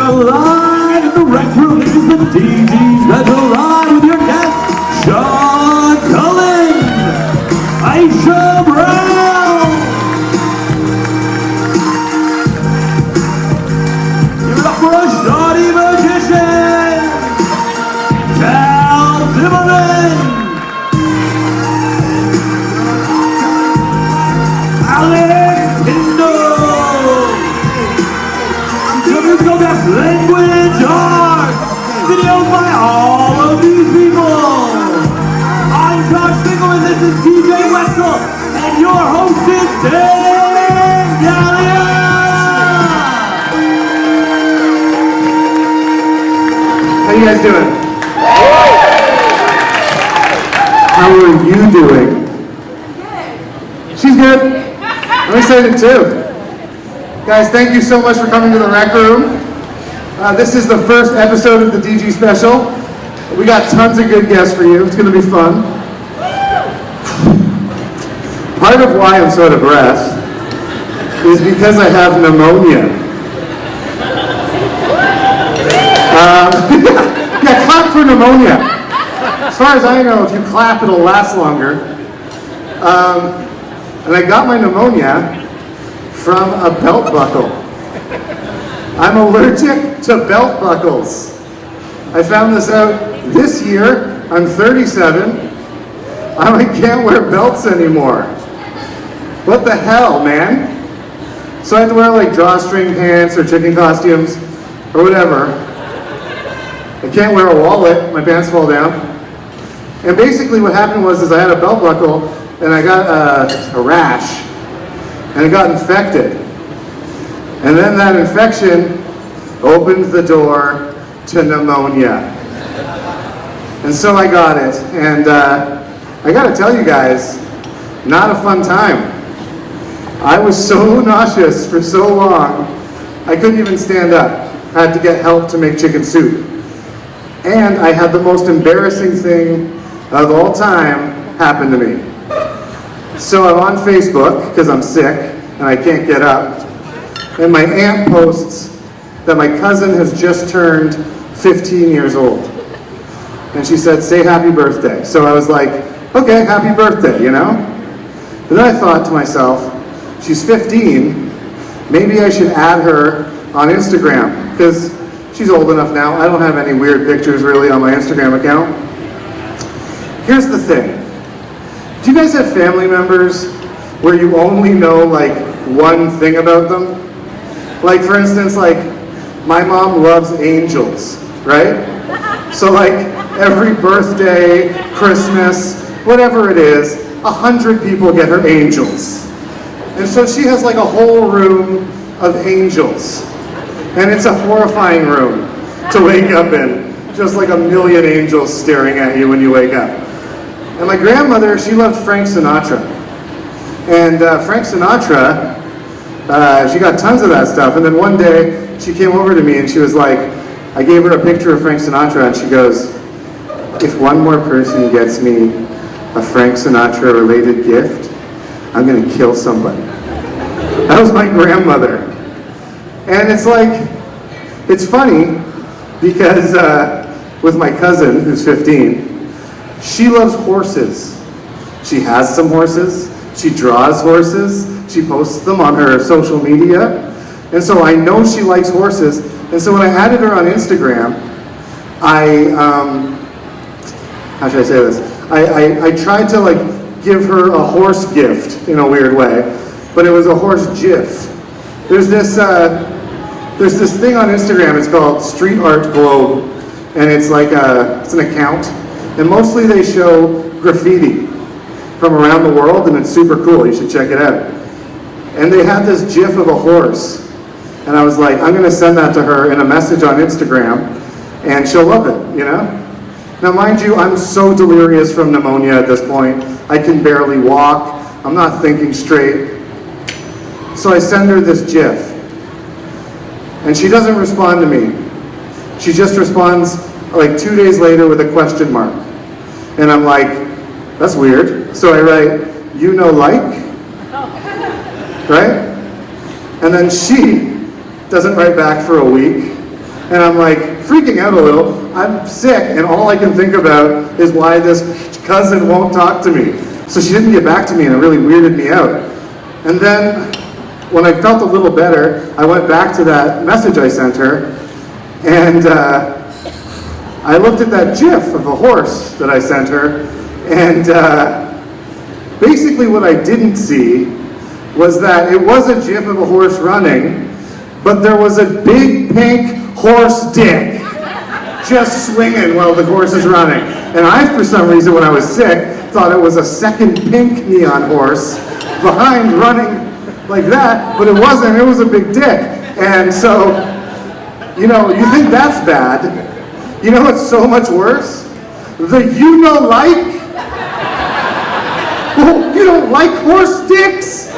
Well, live in the rec room is the DG Special Live with your guests, Cullen, Aisha Brown. Give it up for a Shoddy magician, Zimerman, Tindal. Musical best language arts, videos by all of these people. I'm Finkelman, this is DJ WEXEL, and your host is Galea. How you guys doing? How are you doing? She's good. I'm excited too. Guys, thank you so much for coming to the rec room. This is the first episode of the DG Special. We got tons of good guests for you. It's going to be fun. Part of why I'm so out of breath is because I have pneumonia. Yeah, clap for pneumonia. As far as I know, if you clap, it'll last longer. And I got my pneumonia from a belt buckle. I'm allergic to belt buckles. I found this out this year. I'm 37. I can't wear belts anymore. What the hell, man? So I have to wear like drawstring pants or chicken costumes or whatever. I can't wear a wallet, my pants fall down. And basically what happened was I had a belt buckle and I got a rash and it got infected. And then that infection opened the door to pneumonia. And so I got it. And I gotta tell you guys, not a fun time. I was so nauseous for so long, I couldn't even stand up. I had to get help to make chicken soup. And I had the most embarrassing thing of all time happen to me. So I'm on Facebook, because I'm sick, and I can't get up. And my aunt posts that my cousin has just turned 15 years old. And she said, say happy birthday. So I was like, okay, happy birthday, you know? But then I thought to myself, she's 15, maybe I should add her on Instagram, because she's old enough now. I don't have any weird pictures really on my Instagram account. Here's the thing. Do you guys have family members where you only know like one thing about them? Like for instance, like my mom loves angels, right? So like every birthday, Christmas, whatever it is, 100 people get her angels. And so she has like a whole room of angels. And it's a horrifying room to wake up in. Just like a million angels staring at you when you wake up. And my grandmother, she loved Frank Sinatra. And Frank Sinatra, she got tons of that stuff. And then one day, she came over to me and she was like, I gave her a picture of Frank Sinatra and she goes, if one more person gets me a Frank Sinatra related gift, I'm gonna kill somebody. That was my grandmother. And it's like, it's funny because with my cousin who's 15, she loves horses. She has some horses, she draws horses, she posts them on her social media. And so I know she likes horses. And so when I added her on Instagram, how should I say this? I tried to like give her a horse gift in a weird way, but it was a horse gif. There's this thing on Instagram, it's called Street Art Globe, and it's like it's an account, and mostly they show graffiti from around the world, and it's super cool, you should check it out. And they had this gif of a horse, and I was like, I'm gonna send that to her in a message on Instagram, and she'll love it, you know? Now mind you, I'm so delirious from pneumonia at this point, I can barely walk, I'm not thinking straight. So I send her this gif, and she doesn't respond to me. She just responds like 2 days later with a question mark. And I'm like, that's weird. So I write, you know like? Right? And then she doesn't write back for a week. And I'm like freaking out a little. I'm sick, and all I can think about is why this cousin won't talk to me. So she didn't get back to me, and it really weirded me out. And then, when I felt a little better, I went back to that message I sent her, and I looked at that GIF of a horse that I sent her, and basically what I didn't see was that it was a GIF of a horse running, but there was a big pink horse dick just swinging while the horse is running. And I, for some reason, when I was sick, thought it was a second pink neon horse behind running like that, but it wasn't, it was a big dick. And so, you know, you think that's bad. You know what's so much worse? The you-know-like? Oh, you don't like horse dicks?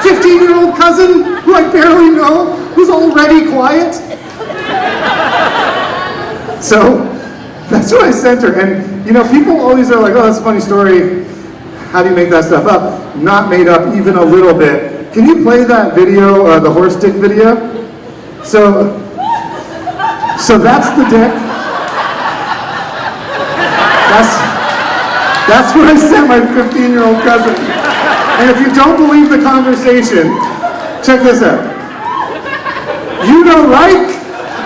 15-year-old cousin who I barely know, who's already quiet? So, that's what I sent her. And, you know, people always are like, oh, that's a funny story. How do you make that stuff up? Not made up even a little bit. Can you play that video, the horse dick video? So that's the dick. That's what I sent my 15-year-old cousin. And if you don't believe the conversation, check this out. You know, like?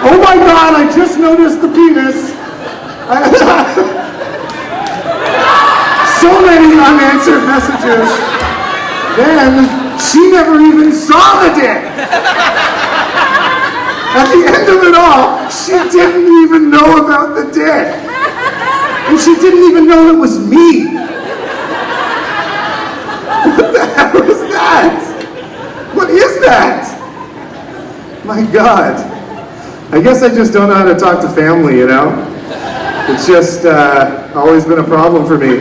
Oh my God, I just noticed the penis. So many unanswered messages. Then, she never even saw the dick. At the end of it all, she didn't even know about the dick. And she didn't even know it was me. What the hell is that? What is that? My God. I guess I just don't know how to talk to family, you know? It's just always been a problem for me.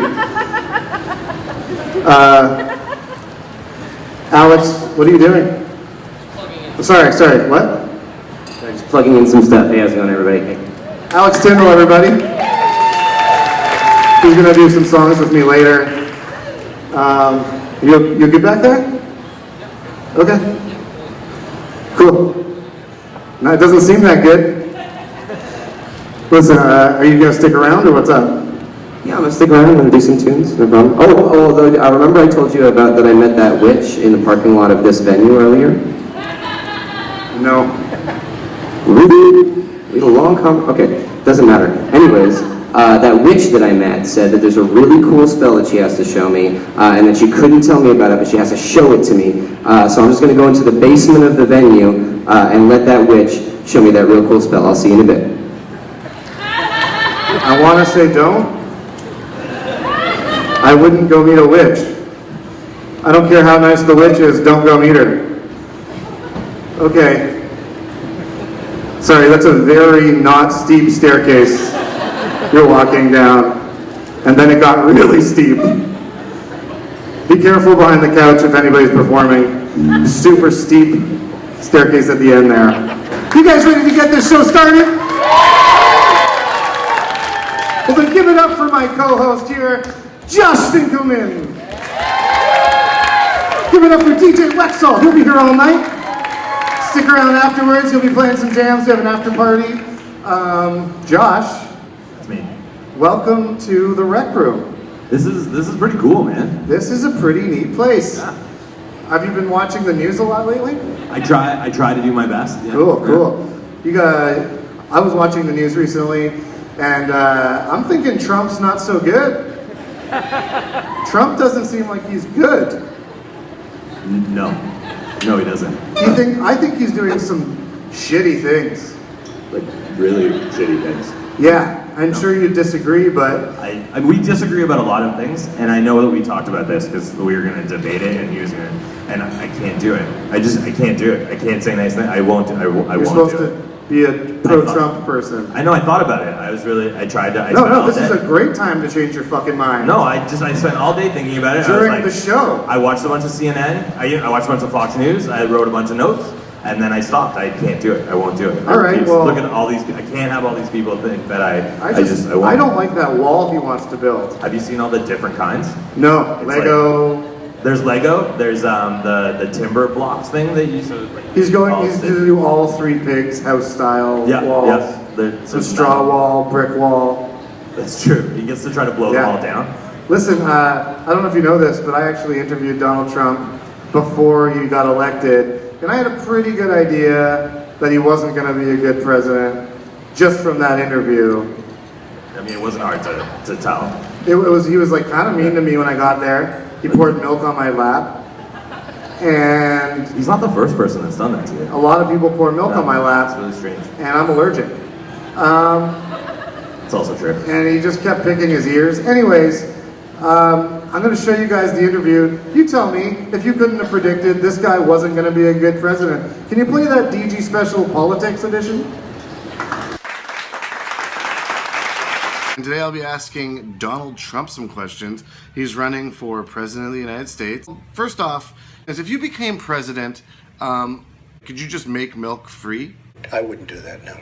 Alex, what are you doing? Sorry, what? Just plugging in some stuff. Hey, how's it going, everybody? Hey. Alex Tindal, everybody. He's gonna do some songs with me later. You good back there? Okay. Cool. No, it doesn't seem that good. Listen, are you gonna stick around or what's up? Yeah, I'm gonna stick around. I'm gonna do some tunes. No problem. Although I remember I told you about that I met that witch in the parking lot of this venue earlier. No. Really? We had a long Okay, doesn't matter. Anyways, that witch that I met said that there's a really cool spell that she has to show me, and that she couldn't tell me about it, but she has to show it to me. So I'm just gonna go into the basement of the venue and let that witch show me that real cool spell. I'll see you in a bit. I want to say don't. I wouldn't go meet a witch. I don't care how nice the witch is, don't go meet her. Okay. Sorry, that's a very not steep staircase you're walking down. And then it got really steep. Be careful behind the couch if anybody's performing. Super steep staircase at the end there. You guys ready to get this show started? Well, then give it up for my co-host here, Josh Finkelman. Give it up for DJ WEXEL. He'll be here all night. Stick around afterwards. He'll be playing some jams. We have an after party. Josh. That's me. Welcome to the Rec Room. This is pretty cool, man. This is a pretty neat place. Yeah. Have you been watching the news a lot lately? I try to do my best. Yeah. Cool. I was watching the news recently, and I'm thinking Trump's not so good. Trump doesn't seem like he's good. No, he doesn't. I think he's doing some shitty things. Like really shitty things. Yeah, I'm sure you disagree, but we disagree about a lot of things, and I know that we talked about this because we were going to debate it, and he was going to, and I can't do it. I can't do it. I can't say nice things. I won't. I won't you're supposed to be a pro-Trump person. I know. I thought about it. I tried to. This is a great time to change your fucking mind. No, I spent all day thinking about it. During the show. I watched a bunch of CNN. I watched a bunch of Fox News. I wrote a bunch of notes. And then I stopped. I can't do it. I won't do it. All right, well, look at all these. I can't have all these people think that I won't. I don't like that wall he wants to build. Have you seen all the different kinds? No, It's Lego. There's Lego. There's the timber blocks thing that you. So, like, He's to do all 3 pigs house style walls. Yeah. So straw wall, brick wall. That's true. He gets to try to blow them all down. Listen, I don't know if you know this, but I actually interviewed Donald Trump before he got elected, and I had a pretty good idea that he wasn't going to be a good president just from that interview. I mean, it wasn't hard to tell. He was like kind of mean to me when I got there. He poured milk on my lap, and he's not the first person that's done that to you. A lot of people pour milk on my lap. It's really strange. And I'm allergic. It's also true. And he just kept picking his ears. Anyways, I'm going to show you guys the interview. You tell me if you couldn't have predicted this guy wasn't going to be a good president. Can you play that DG Special Politics edition? And today I'll be asking Donald Trump some questions. He's running for President of the United States. First off, if you became president, could you just make milk free? I wouldn't do that, no.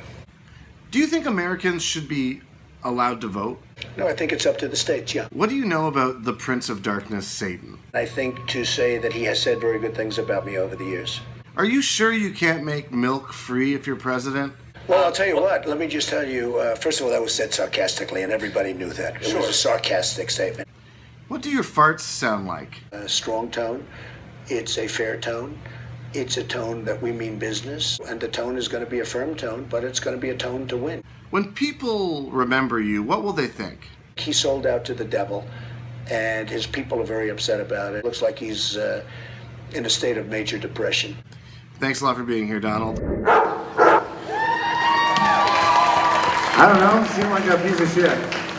Do you think Americans should be allowed to vote? No, I think it's up to the states, yeah. What do you know about the Prince of Darkness, Satan? I think to say that he has said very good things about me over the years. Are you sure you can't make milk free if you're president? Well, I'll tell you what, let me just tell you, first of all, that was said sarcastically, and everybody knew that. It was a sarcastic statement. What do your farts sound like? A strong tone. It's a fair tone. It's a tone that we mean business, and the tone is going to be a firm tone, but it's going to be a tone to win. When people remember you, what will they think? He sold out to the devil, and his people are very upset about it. Looks like he's in a state of major depression. Thanks a lot for being here, Donald. I don't know, seemed like a piece of shit.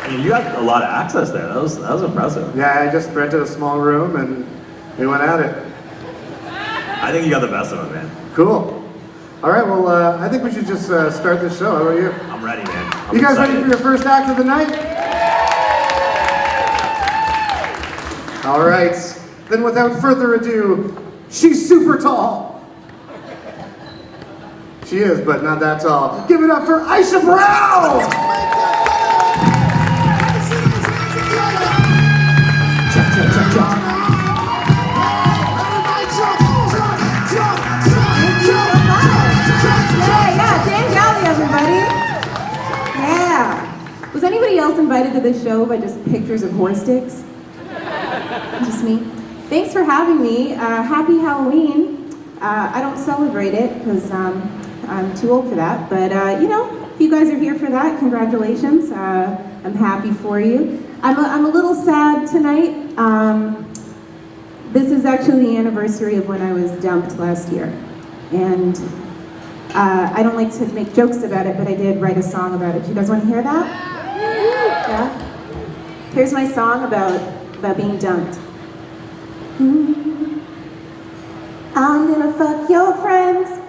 I mean, you got a lot of access there. That was impressive. Yeah, I just rented a small room and we went at it. I think you got the best of it, man. Cool. All right, well, I think we should just start this show. How about you? I'm ready, man. You guys ready for your first act of the night? All right, then without further ado, she's super tall. She is, but not that tall. Give it up for Aisha Brown! Dangalea, everybody. Yeah. Was anybody else invited to this show by just pictures of horse dicks? Just me. Thanks for having me. Happy Halloween. I don't celebrate it because I'm too old for that, but you know, if you guys are here for that, congratulations. I'm happy for you. I'm a little sad tonight. This is actually the anniversary of when I was dumped last year, and I don't like to make jokes about it, but I did write a song about it. Do you guys want to hear that? Yeah? Here's my song about being dumped. I'm gonna fuck your friends.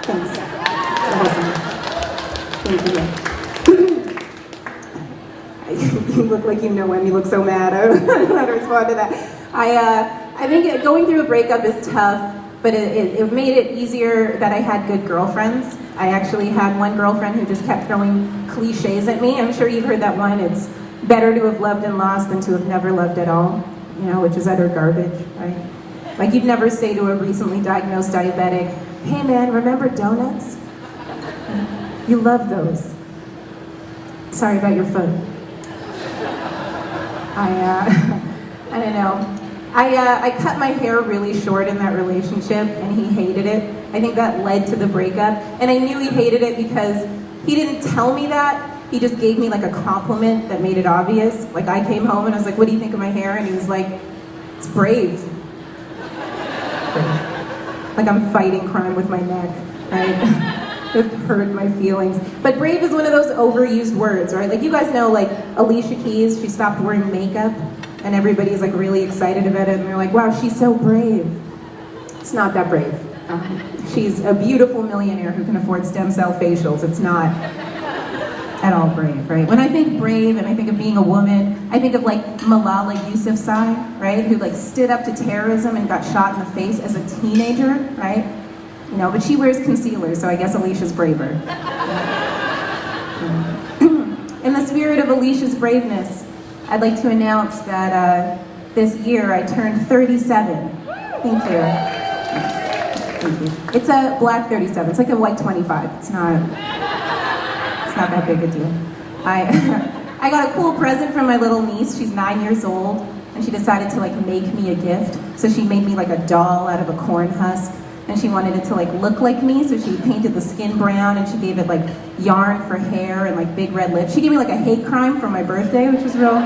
Thanks. Thank you. You look like you know when you look so mad. I don't know how to respond to that. I think going through a breakup is tough, but it made it easier that I had good girlfriends. I actually had one girlfriend who just kept throwing cliches at me. I'm sure you've heard that one. It's better to have loved and lost than to have never loved at all, you know, which is utter garbage, right? Like you'd never say to a recently diagnosed diabetic, hey man, remember donuts? You love those. Sorry about your foot. I don't know. I cut my hair really short in that relationship and he hated it. I think that led to the breakup. And I knew he hated it because he didn't tell me that. He just gave me like a compliment that made it obvious. Like I came home and I was like, what do you think of my hair? And he was like, it's brave. Like I'm fighting crime with my neck, right? It hurt my feelings. But brave is one of those overused words, right? Like you guys know, like Alicia Keys, she stopped wearing makeup and everybody's like really excited about it and they're like, wow, she's so brave. It's not that brave. She's a beautiful millionaire who can afford stem cell facials. It's not at all brave, right? When I think brave and I think of being a woman, I think of like Malala Yousafzai, right? Who like stood up to terrorism and got shot in the face as a teenager, right? You know, but she wears concealer, so I guess Alicia's braver. In the spirit of Alicia's braveness, I'd like to announce that this year I turned 37. Thank you. Thank you. It's a black 37. It's like a white 25. It's not that big a deal. I got a cool present from my little niece. She's 9 years old, and she decided to like make me a gift. So she made me like a doll out of a corn husk, and she wanted it to like look like me. So she painted the skin brown, and she gave it like yarn for hair and like big red lips. She gave me like a hate crime for my birthday, which was real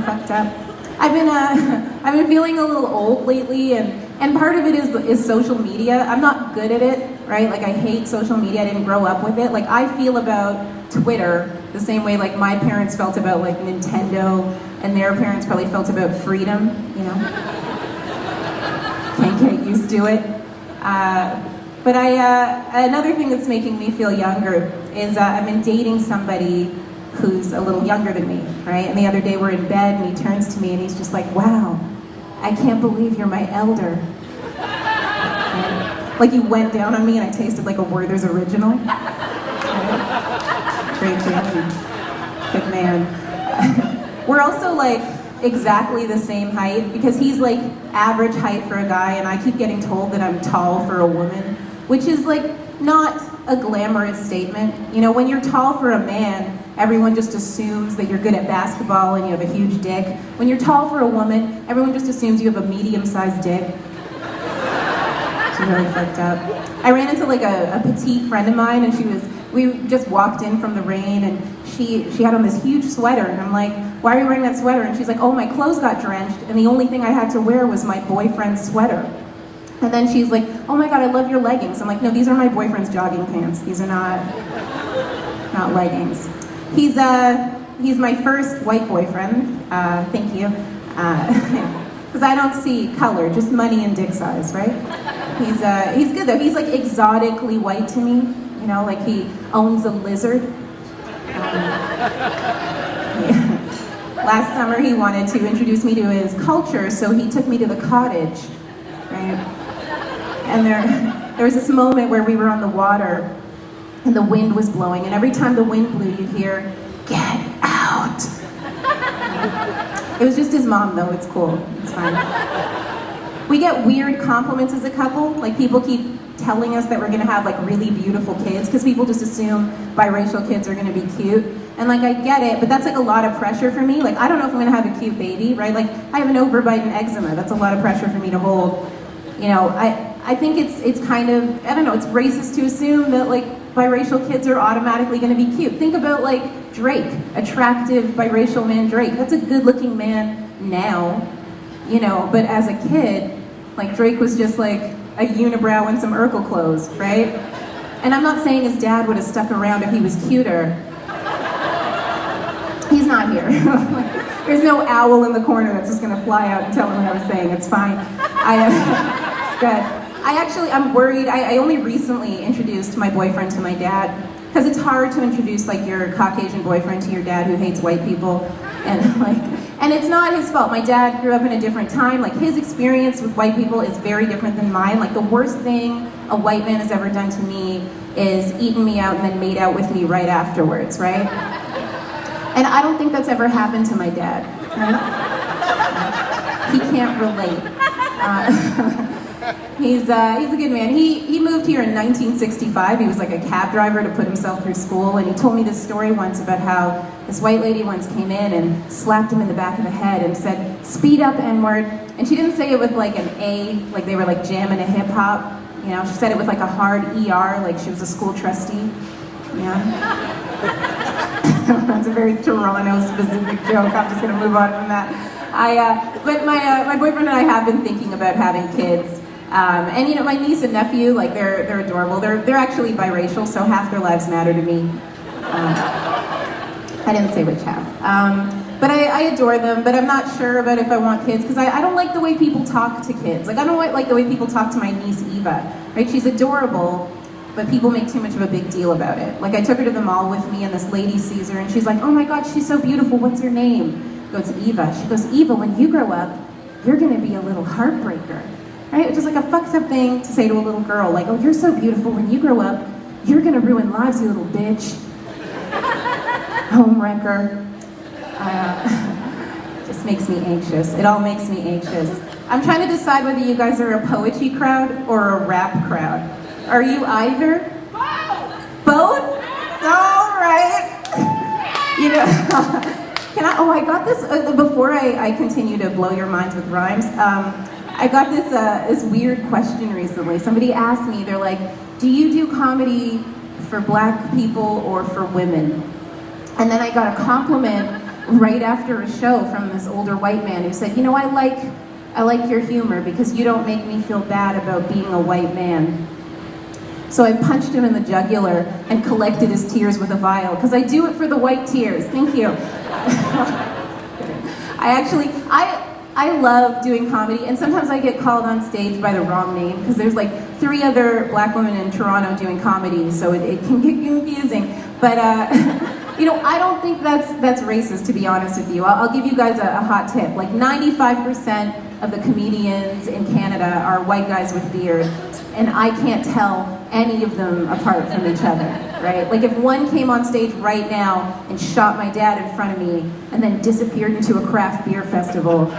fucked up. I've been feeling a little old lately, and part of it is social media. I'm not good at it, right? Like I hate social media. I didn't grow up with it. Like I feel about Twitter the same way like my parents felt about like Nintendo, and their parents probably felt about freedom, you know? Can't get used to it. But another thing that's making me feel younger is I've been dating somebody who's a little younger than me, right? And the other day we're in bed and he turns to me and he's just like, wow, I can't believe you're my elder. Right? Like you went down on me and I tasted like a Werther's original. Right? Great family. Good man. We're also like exactly the same height because he's like average height for a guy and I keep getting told that I'm tall for a woman, which is like not a glamorous statement. You know, when you're tall for a man, everyone just assumes that you're good at basketball and you have a huge dick. When you're tall for a woman, everyone just assumes you have a medium-sized dick. It's really fucked up. I ran into like a petite friend of mine and we just walked in from the rain and she had on this huge sweater and I'm like, why are you wearing that sweater? And she's like, oh, my clothes got drenched and the only thing I had to wear was my boyfriend's sweater. And then she's like, oh my God, I love your leggings. I'm like, no, these are my boyfriend's jogging pants. These are not leggings. He's my first white boyfriend. Thank you. Because I don't see color, just money and dick size, right? He's good though. He's like exotically white to me. You know, like he owns a lizard. Last summer he wanted to introduce me to his culture, so he took me to the cottage, right? And there was this moment where we were on the water and the wind was blowing, and every time the wind blew, you'd hear, "Get out." It was just his mom, though. It's cool. It's fine. We get weird compliments as a couple. Like, people keep telling us that we're gonna have, like, really beautiful kids, because people just assume biracial kids are gonna be cute. And, like, I get it, but that's, like, a lot of pressure for me. Like, I don't know if I'm gonna have a cute baby, right? Like, I have an overbite and eczema. That's a lot of pressure for me to hold. You know, I think it's kind of, I don't know, it's racist to assume that, like, biracial kids are automatically going to be cute. Think about, like, Drake, attractive biracial man Drake. That's a good-looking man now, you know, but as a kid, like, Drake was just, like, a unibrow and some Urkel clothes, right? And I'm not saying his dad would have stuck around if he was cuter. He's not here. There's no owl in the corner that's just going to fly out and tell him what I was saying. It's fine. It's good. I'm worried. I only recently introduced my boyfriend to my dad, because it's hard to introduce like your Caucasian boyfriend to your dad who hates white people, and it's not his fault. My dad grew up in a different time. Like, his experience with white people is very different than mine. Like, the worst thing a white man has ever done to me is eaten me out and then made out with me right afterwards, right? And I don't think that's ever happened to my dad, right? He can't relate. He's a good man. He moved here in 1965. He was like a cab driver to put himself through school, and he told me this story once about how this white lady once came in and slapped him in the back of the head and said, "Speed up, N-word." And she didn't say it with like an A, like they were like jamming a hip hop. You know, she said it with like a hard ER, like she was a school trustee. Yeah. That's a very Toronto-specific joke. I'm just gonna move on from that. But my boyfriend and I have been thinking about having kids. And you know, my niece and nephew, like they're adorable. They're actually biracial, so half their lives matter to me. I didn't say which half. But I adore them, but I'm not sure about if I want kids, because I don't like the way people talk to kids. Like, I don't like the way people talk to my niece Eva, right? She's adorable, but people make too much of a big deal about it. Like, I took her to the mall with me, and this lady sees her, and she's like, "Oh my God, she's so beautiful, what's her name?" I go, "It's Eva." She goes, "Eva, when you grow up, you're gonna be a little heartbreaker." Right? It's just like a fucked up thing to say to a little girl, like, "Oh, you're so beautiful, when you grow up, you're gonna ruin lives, you little bitch." Homewrecker. Just makes me anxious. It all makes me anxious. I'm trying to decide whether you guys are a poetry crowd or a rap crowd. Are you either? Both? All right. You know, I got this, before I continue to blow your minds with rhymes, I got this weird question recently. Somebody asked me, they're like, do you do comedy for black people or for women? And then I got a compliment right after a show from this older white man who said, you know, I like your humor because you don't make me feel bad about being a white man. So I punched him in the jugular and collected his tears with a vial, because I do it for the white tears. Thank you. I love doing comedy, and sometimes I get called on stage by the wrong name, because there's like 3 other black women in Toronto doing comedy, so it can get confusing. But you know, I don't think that's racist, to be honest with you. I'll give you guys a hot tip. Like 95% of the comedians in Canada are white guys with beards, and I can't tell any of them apart from each other, right? Like if one came on stage right now and shot my dad in front of me and then disappeared into a craft beer festival, I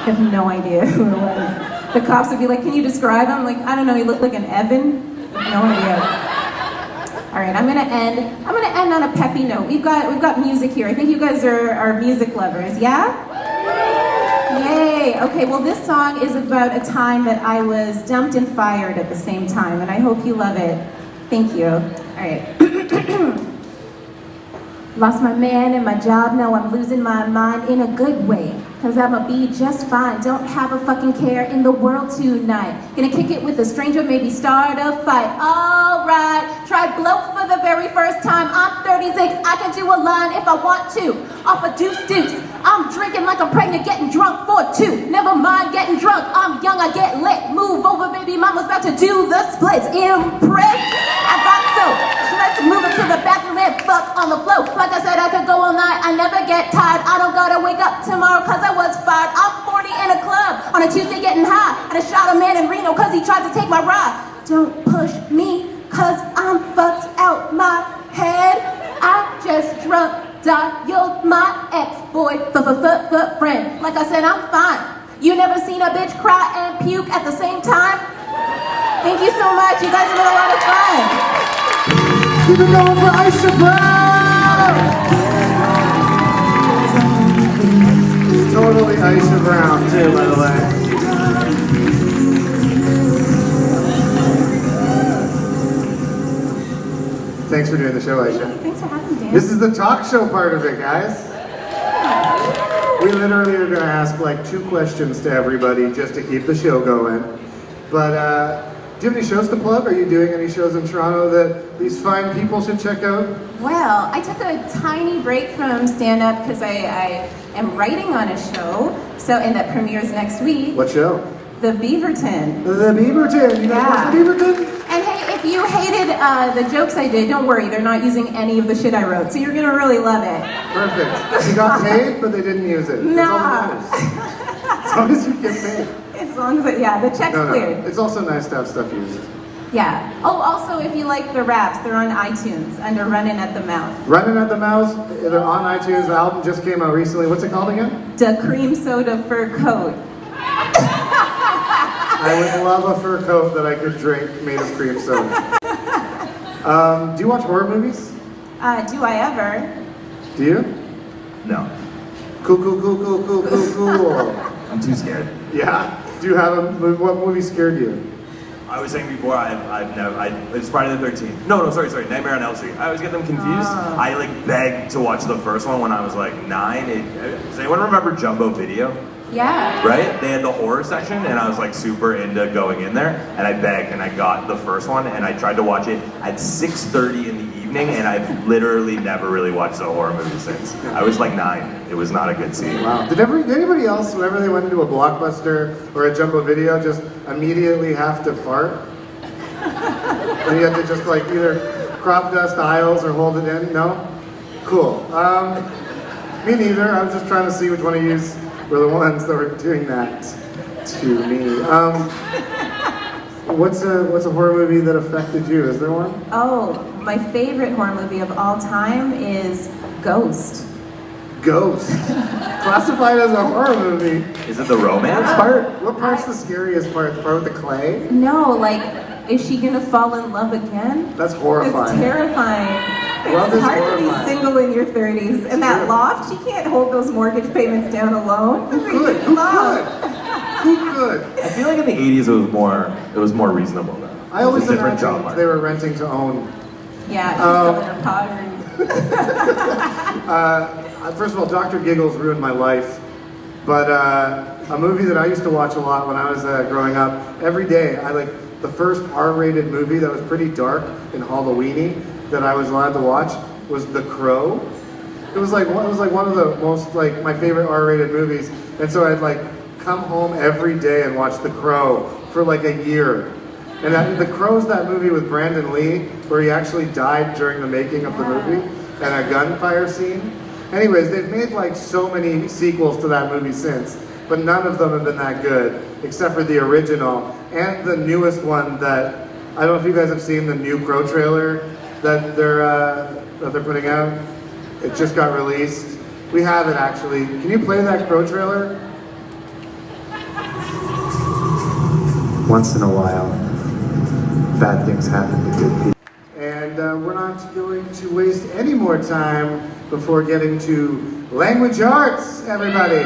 have no idea who it was. The cops would be like, can you describe him? Like, I don't know, he looked like an Evan? No idea. All right, I'm gonna end on a peppy note. We've got music here. I think you guys are music lovers, yeah? Yay! Okay, well this song is about a time that I was dumped and fired at the same time, and I hope you love it. Thank you. All right. Lost my man and my job, now I'm losing my mind in a good way. Cause I'ma be just fine, don't have a fucking care in the world tonight. Gonna kick it with a stranger, maybe start a fight. Alright, try blow for the very first time. I'm 36, I can do a line if I want to. Off a deuce. I'm drinking like I'm pregnant, getting drunk for 2. Never mind getting drunk, I'm young, I get lit. Move over, baby, mama's about to do the splits. Impressed? I thought so. Let's move it to the bathroom and fuck on the floor. Like I said, I could go all night, I never get tired. I don't gotta wake up tomorrow cause I was fired. I'm 40 in a club on a Tuesday getting high. And I shot a man in Reno cause he tried to take my ride. Don't push me cause I'm fucked out my head. I just drunk dialed my ex-boy friend. Like I said, I'm fine. You never seen a bitch cry and puke at the same time? Thank you so much. You guys have been a lot of fun. Keep it going for Aisha Brown! It's totally Aisha Brown, too, by the way. Thanks for doing the show, Aisha. Thanks for having me, Dan. This is the talk show part of it, guys. We literally are going to ask like 2 questions to everybody just to keep the show going. But do you have any shows to plug? Are you doing any shows in Toronto that these fine people should check out? Well, I took a tiny break from stand-up because I am writing on a show, and that premieres next week. What show? The Beaverton. The Beaverton. You guys watch the Beaverton? And hey, if you hated the jokes I did, don't worry, they're not using any of the shit I wrote, so you're gonna really love it. Perfect. You got paid, but they didn't use it. No. That's all that matters. As long as you get paid. As long as the check's cleared. It's also nice to have stuff used. Yeah. Oh, also, if you like the raps, they're on iTunes under Runnin' at the Mouth. Runnin' at the Mouth, they're on iTunes. The album just came out recently. What's it called again? Da Cream Soda Fur Coat. I would love a fur coat that I could drink made of cream soda. Do you watch horror movies? Do I ever? Do you? No. Cool. I'm too scared. Yeah? Do you have a movie? What movie scared you? I was saying before, it's Friday the 13th. No, sorry, Nightmare on Elm Street. I always get them confused. I begged to watch the first one when I was 9. Does anyone remember Jumbo Video? Yeah. Right? They had the horror section, and I was super into going in there, and I begged, and I got the first one, and I tried to watch it at 6:30 in the evening, and I've literally never really watched a horror movie since. I was 9. It was not a good scene. Wow. Did anybody else, whenever they went into a Blockbuster or a Jumbo Video, just immediately have to fart? And you had to just either crop dust aisles or hold it in? No? Cool. Me neither. I was just trying to see which one of you were the ones that were doing that to me. What's a horror movie that affected you? Is there one? Oh, my favorite horror movie of all time is Ghost. Ghost. Classified as a horror movie. Is it the romance part? What part's the scariest part? The part with the clay? No, like, is she gonna fall in love again? That's It's horrifying. terrifying. Love It's is hard to be horrifying. single in your 30s. And that loft, she can't hold those mortgage payments down alone. Who could? Who could? Who could? I feel like in the 80s it was more reasonable though. I always It was a different job imagined market. they were renting to own. Yeah, she's selling her pottery. First of all, Dr. Giggles ruined my life. But a movie that I used to watch a lot when I was growing up, every day, the first R-rated movie that was pretty dark and Halloweeny that I was allowed to watch was The Crow. It was like one of the most my favorite R-rated movies, and so I'd come home every day and watch The Crow for a year. And The Crow's that movie with Brandon Lee where he actually died during the making of the movie, and a gunfire scene. Anyways, they've made so many sequels to that movie since, but none of them have been that good, except for the original and the newest one that I don't know if you guys have seen the new Crow trailer that they're putting out. It just got released. We have it actually. Can you play that Crow trailer? Once in a while, bad things happen to good people. And we're not going to waste any more time before getting to language arts, everybody.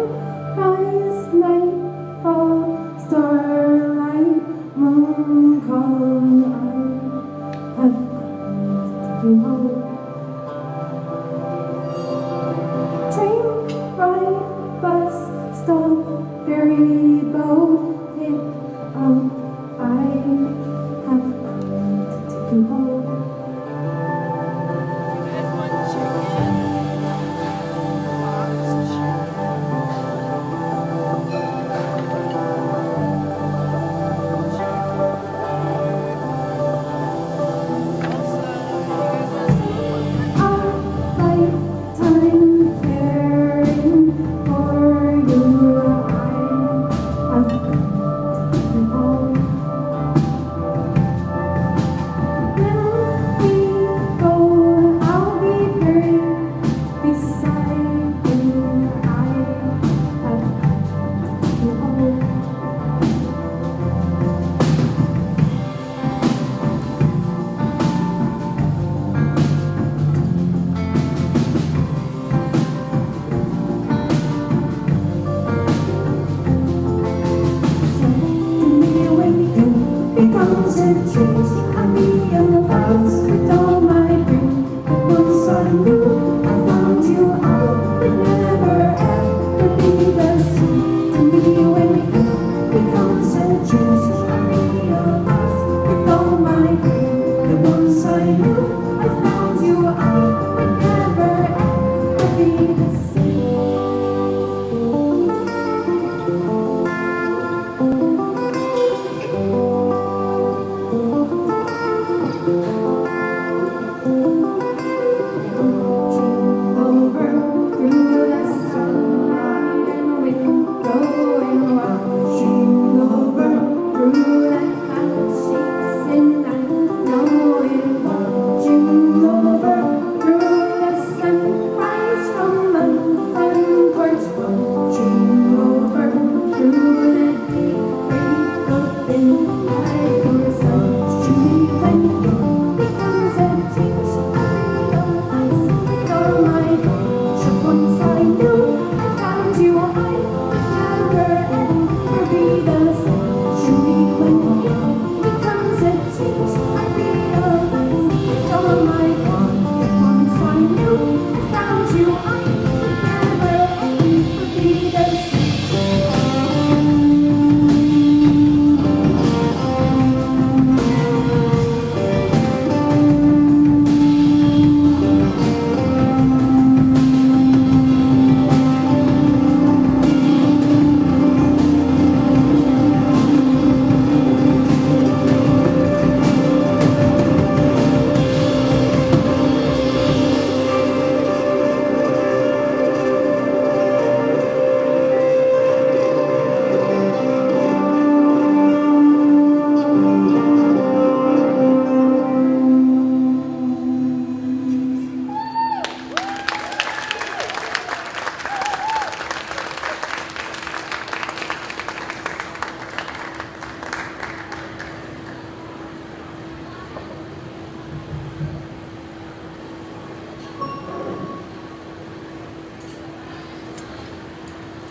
Sunrise, nightfall, starlight, moon calling. I have come to take you home. Train, ride, bus, stop, ferry boat, pick up. I have come to take you home. Lifetime caring for you, I have come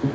We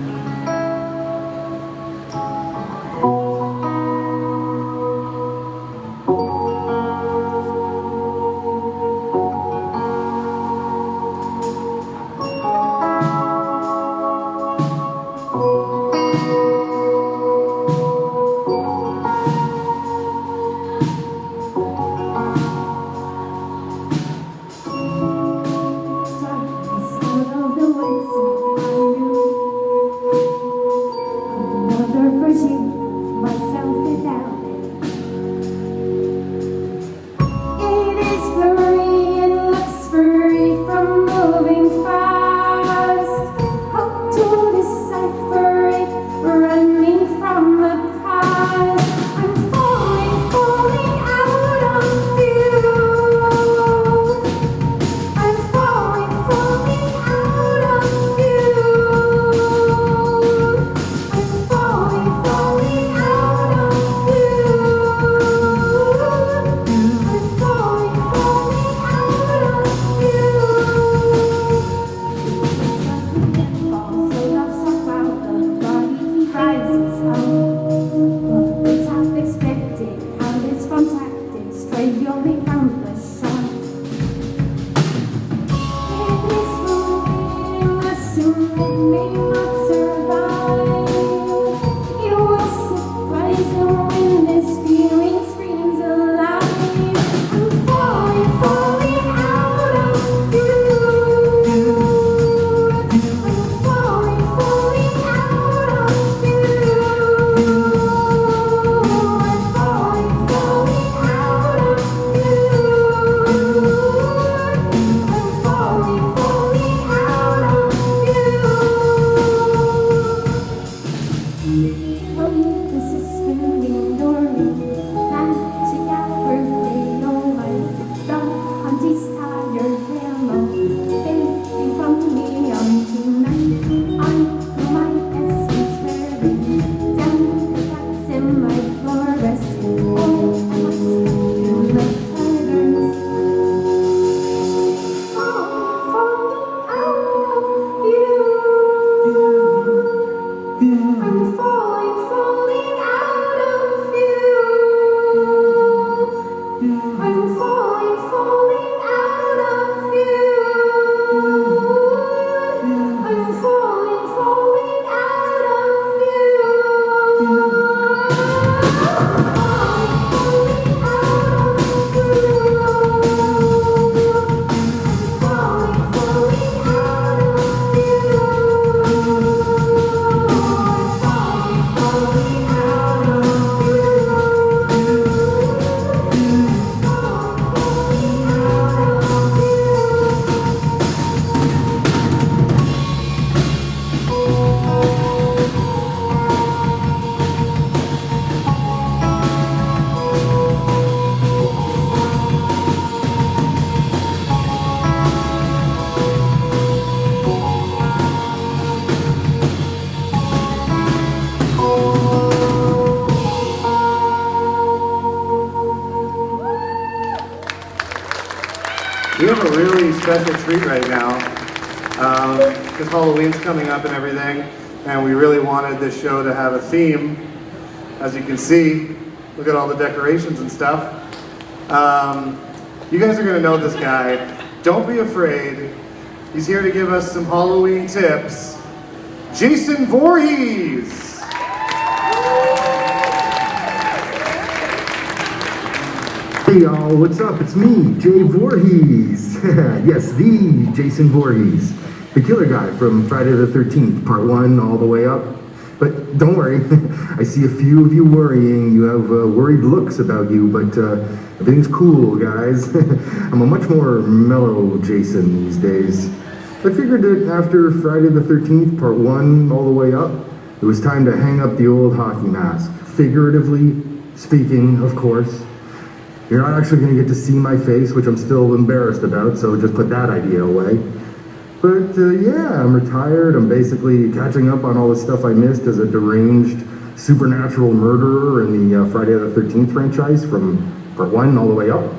have a really special treat right now, because Halloween's coming up and everything, and we really wanted this show to have a theme. As you can see, look at all the decorations and stuff. You guys are going to know this guy. Don't be afraid. He's here to give us some Halloween tips. Jason Voorhees! Hey y'all, what's up? It's me, Jay Voorhees. Yes, the Jason Voorhees. The killer guy from Friday the 13th, part 1 all the way up. But don't worry, I see a few of you worrying. You have worried looks about you, but everything's cool, guys. I'm a much more mellow Jason these days. I figured that after Friday the 13th, part 1 all the way up, it was time to hang up the old hockey mask. Figuratively speaking, of course. You're not actually going to get to see my face, which I'm still embarrassed about, so just put that idea away. But yeah, I'm retired. I'm basically catching up on all the stuff I missed as a deranged supernatural murderer in the Friday the 13th franchise from part 1 all the way up.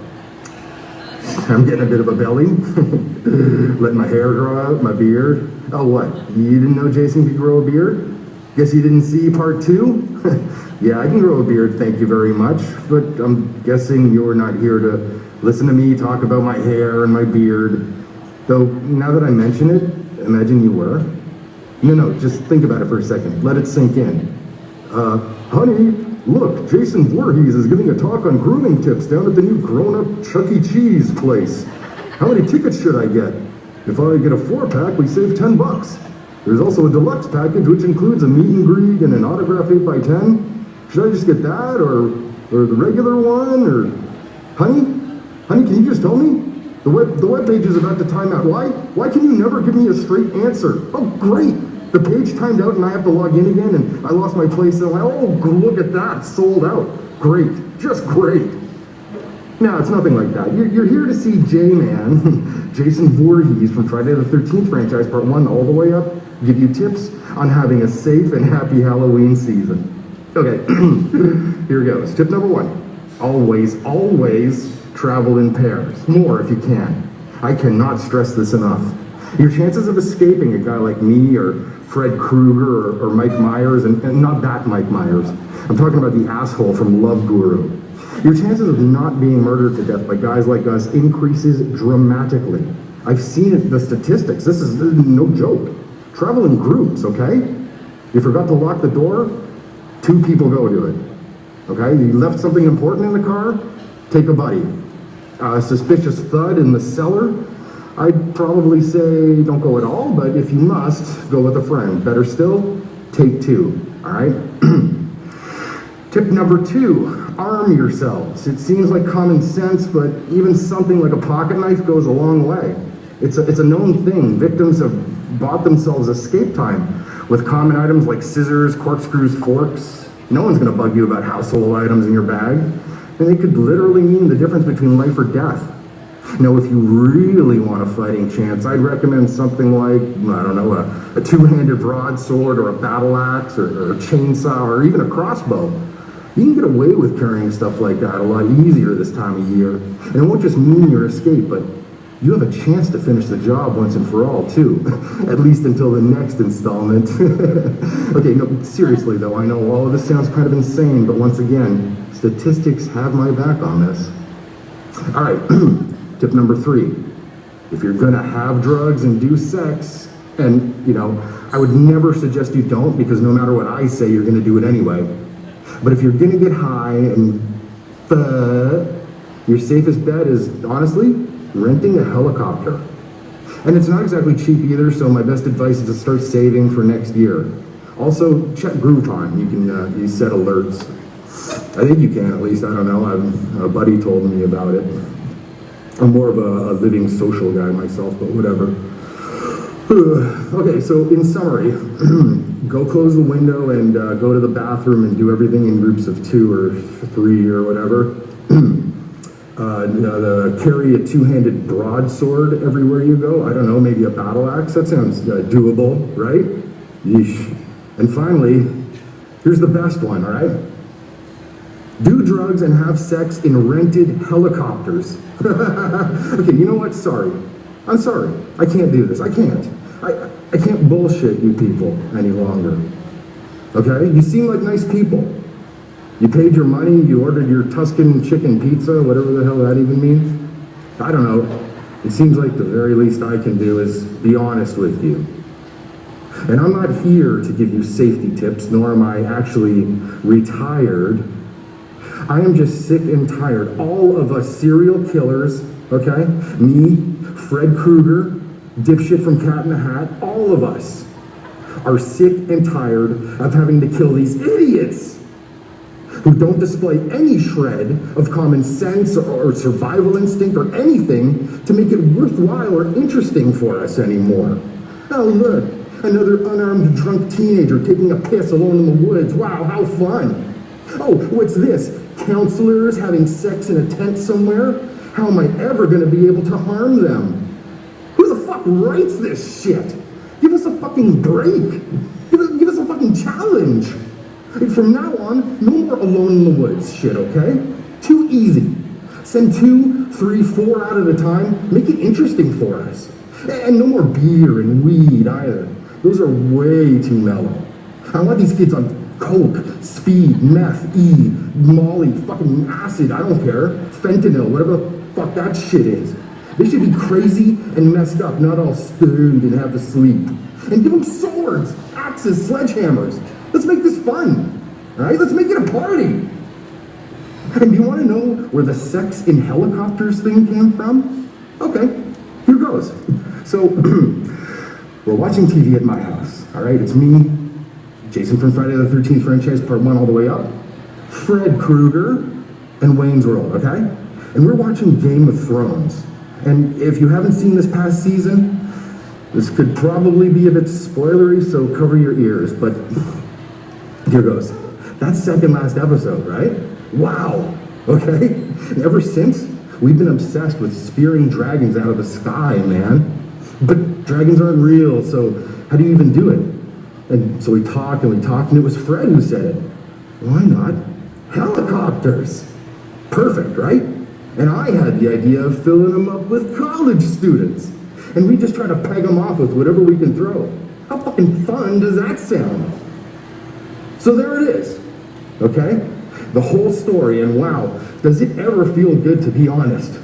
I'm getting a bit of a belly. Letting my hair grow out, my beard. Oh, what? You didn't know Jason could grow a beard? Guess you didn't see part 2? Yeah, I can grow a beard, thank you very much. But I'm guessing you're not here to listen to me talk about my hair and my beard. Though, now that I mention it, imagine you were. No, just think about it for a second. Let it sink in. Honey, look, Jason Voorhees is giving a talk on grooming tips down at the new grown-up Chuck E. Cheese place. How many tickets should I get? If I get a 4-pack, we save $10. There's also a deluxe package which includes a meet and greet and an autograph 8x10. Should I just get that or the regular one or... Honey, can you just tell me? The web page is about to time out. Why can you never give me a straight answer? Oh, great. The page timed out and I have to log in again and I lost my place and I'm like, oh, look at that, sold out. Great, just great. No, it's nothing like that. You're here to see J-Man, Jason Voorhees from Friday the 13th franchise, part 1 all the way up, give you tips on having a safe and happy Halloween season. Okay, here goes. Tip number 1, always travel in pairs. More if you can. I cannot stress this enough. Your chances of escaping a guy like me or Fred Krueger or Mike Myers, and not that Mike Myers. I'm talking about the asshole from Love Guru. Your chances of not being murdered to death by guys like us increases dramatically. I've seen it, the statistics. This is no joke. Travel in groups, okay? You forgot to lock the door? 2 people go to it. Okay? You left something important in the car? Take a buddy. A suspicious thud in the cellar? I'd probably say don't go at all, but if you must, go with a friend. Better still, take 2, all right? Tip number 2, arm yourselves. It seems like common sense, but even something like a pocket knife goes a long way. It's a known thing. Victims have bought themselves escape time with common items like scissors, corkscrews, forks. No one's gonna bug you about household items in your bag. And they could literally mean the difference between life or death. Now, if you really want a fighting chance, I'd recommend something like, I don't know, a 2-handed broadsword or a battle axe or a chainsaw or even a crossbow. You can get away with carrying stuff like that a lot easier this time of year. And it won't just mean your escape, but you have a chance to finish the job once and for all, too. At least until the next installment. Okay, no, seriously though, I know all of this sounds kind of insane, but once again, statistics have my back on this. All right. Tip number 3, if you're gonna have drugs and do sex, and I would never suggest you don't because no matter what I say, you're gonna do it anyway. But if you're gonna get high and your safest bet is honestly renting a helicopter. And it's not exactly cheap either, so my best advice is to start saving for next year. Also, check Groupon. You can you set alerts. I think you can at least. I don't know. A buddy told me about it. I'm more of a living social guy myself, but whatever. Okay, so in summary, go close the window and go to the bathroom and do everything in groups of 2 or 3 or whatever. Carry a 2-handed broadsword everywhere you go. I don't know, maybe a battle axe. That sounds doable, right? Yeesh. And finally, here's the best one, all right? Do drugs and have sex in rented helicopters. Okay, you know what? Sorry. I'm sorry. I can't do this. I can't. I can't bullshit you people any longer. Okay? You seem like nice people. You paid your money, you ordered your Tuscan chicken pizza, whatever the hell that even means. I don't know. It seems like the very least I can do is be honest with you. And I'm not here to give you safety tips, nor am I actually retired. I am just sick and tired. All of us serial killers, okay? Me, Fred Krueger, dipshit from Cat in the Hat, all of us are sick and tired of having to kill these idiots who don't display any shred of common sense or survival instinct or anything to make it worthwhile or interesting for us anymore. Oh, look, another unarmed drunk teenager taking a piss alone in the woods. Wow, how fun. Oh, what's this? Counselors having sex in a tent somewhere? How am I ever going to be able to harm them? Who the fuck writes this shit? Give us a fucking break. Give us a fucking challenge. From now on, no more alone in the woods shit, okay? Too easy. Send 2, 3, 4 out at a time. Make it interesting for us. And no more beer and weed either. Those are way too mellow. I want these kids on coke, speed, meth, E, molly, fucking acid, I don't care. Fentanyl, whatever the fuck that shit is. They should be crazy and messed up, not all stoned and have to sleep. And give them swords, axes, sledgehammers. Let's make this fun. Alright, let's make it a party. And you want to know where the sex in helicopters thing came from? Okay, here goes. So, we're watching TV at my house, all right? It's me, Jason from Friday the 13th franchise, part 1 all the way up, Fred Krueger, and Wayne's World, okay? And we're watching Game of Thrones. And if you haven't seen this past season, this could probably be a bit spoilery, so cover your ears, but here goes. That's second last episode, right? Wow, okay? And ever since, we've been obsessed with spearing dragons out of the sky, man. But dragons aren't real, so how do you even do it? And so we talked, and it was Fred who said it. Why not helicopters? Perfect, right? And I had the idea of filling them up with college students. And we just try to peg them off with whatever we can throw. How fucking fun does that sound? So there it is, okay? The whole story, and wow, does it ever feel good to be honest?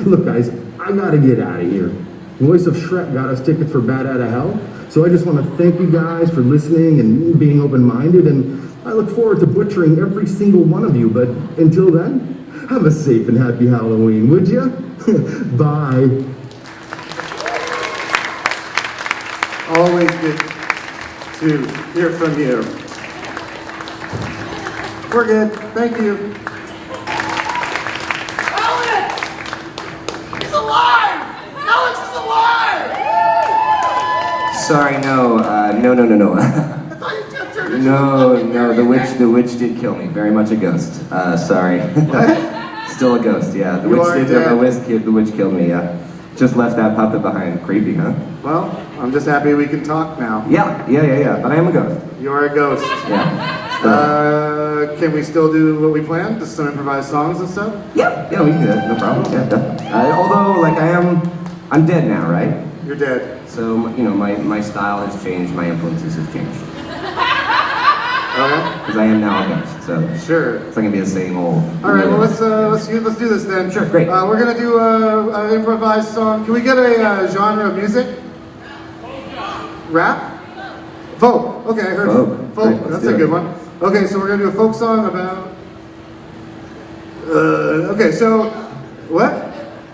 Look guys, I gotta get out of here. Voice of Shrek got us tickets for Bat Out of Hell, so I just want to thank you guys for listening and being open-minded, and I look forward to butchering every single one of you, but until then, have a safe and happy Halloween, would ya? Bye. Always good to hear from you. We're good, thank you. Alex! He's alive! Alex is alive! Sorry, no. I thought you just turned into No, the witch did kill me. Very much a ghost. Sorry. Still a ghost, yeah. The witch killed me, yeah. Just left that puppet behind. Creepy, huh? Well, I'm just happy we can talk now. Yeah. But I am a ghost. You are a ghost. Yeah. Can we still do what we planned? Just some improvised songs and stuff? Yeah, we can do that. No problem. Yeah, definitely. Although, like, I'm dead now, right? You're dead. So, you know, my style has changed. My influences have changed. Okay. Because I am now a ghost, so sure. It's not gonna be the same old. All right. Well, let's do this then. Sure. Great. We're gonna do an improvised song. Can we get a genre of music? Rap? Folk. Okay, I heard folk. Great, That's a good one. Okay, so we're gonna do a folk song about. Okay, so what?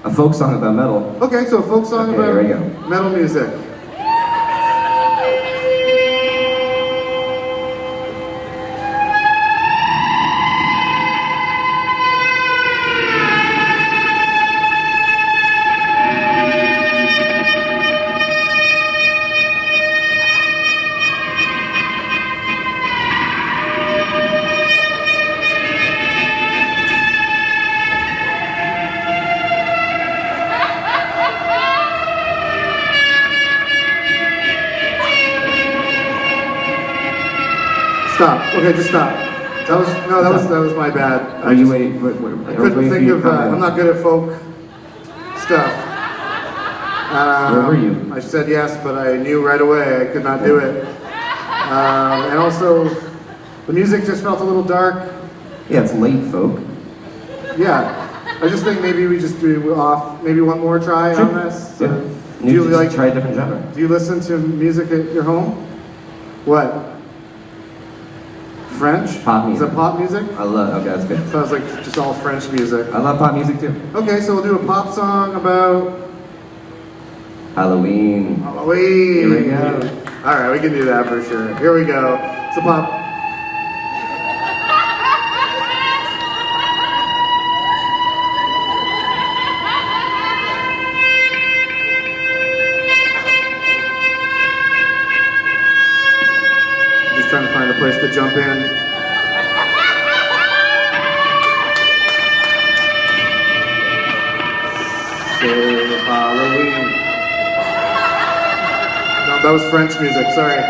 A folk song about metal. Okay, so a folk song Okay, there we go. about metal music. Stop. Okay, just stop. That was my bad. Are you waiting? I couldn't think of. I'm not good at folk stuff. Where were you? I said yes, but I knew right away I could not do it. And also, the music just felt a little dark. Yeah, it's late, folk. Yeah, I just think maybe we just do off. Maybe one more try on this. Yeah. Do you like? Try a different genre? Do you listen to music at your home? What? French? Pop music. Is it pop music? Okay, that's good. Sounds like just all French music. I love pop music too. Okay, so we'll do a pop song about Halloween. Halloween. Here we go. All right, we can do that for sure. Here we go. It's a pop. Just trying to find a place to jump in. Say Halloween. No, that was French music, sorry.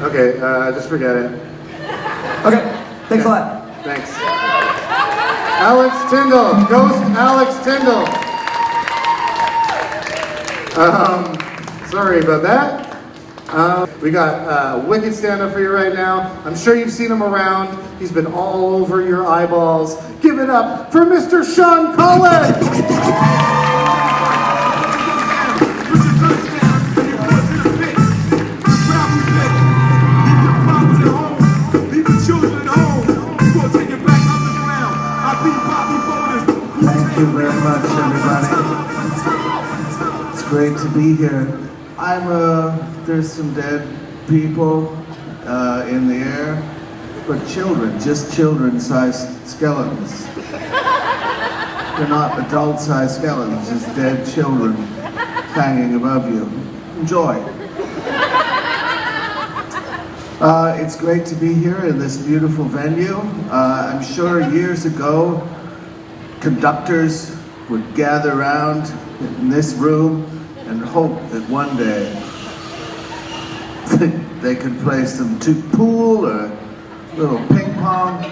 Okay, just forget it. Okay, thanks a lot. Thanks. Alex Tindal, Ghost Alex Tindal. Sorry about that. We got Wicked stand-up for you right now. I'm sure you've seen him around. He's been all over your eyeballs. Give it up for Mr. Sean Cullen! Thank you very much, everybody. It's great to be here. There's some dead people in the air, but children, just children-sized skeletons. They're not adult-sized skeletons, just dead children hanging above you. Enjoy. It's great to be here in this beautiful venue. I'm sure years ago, conductors would gather around in this room and hope that one day they could play some pool or little ping pong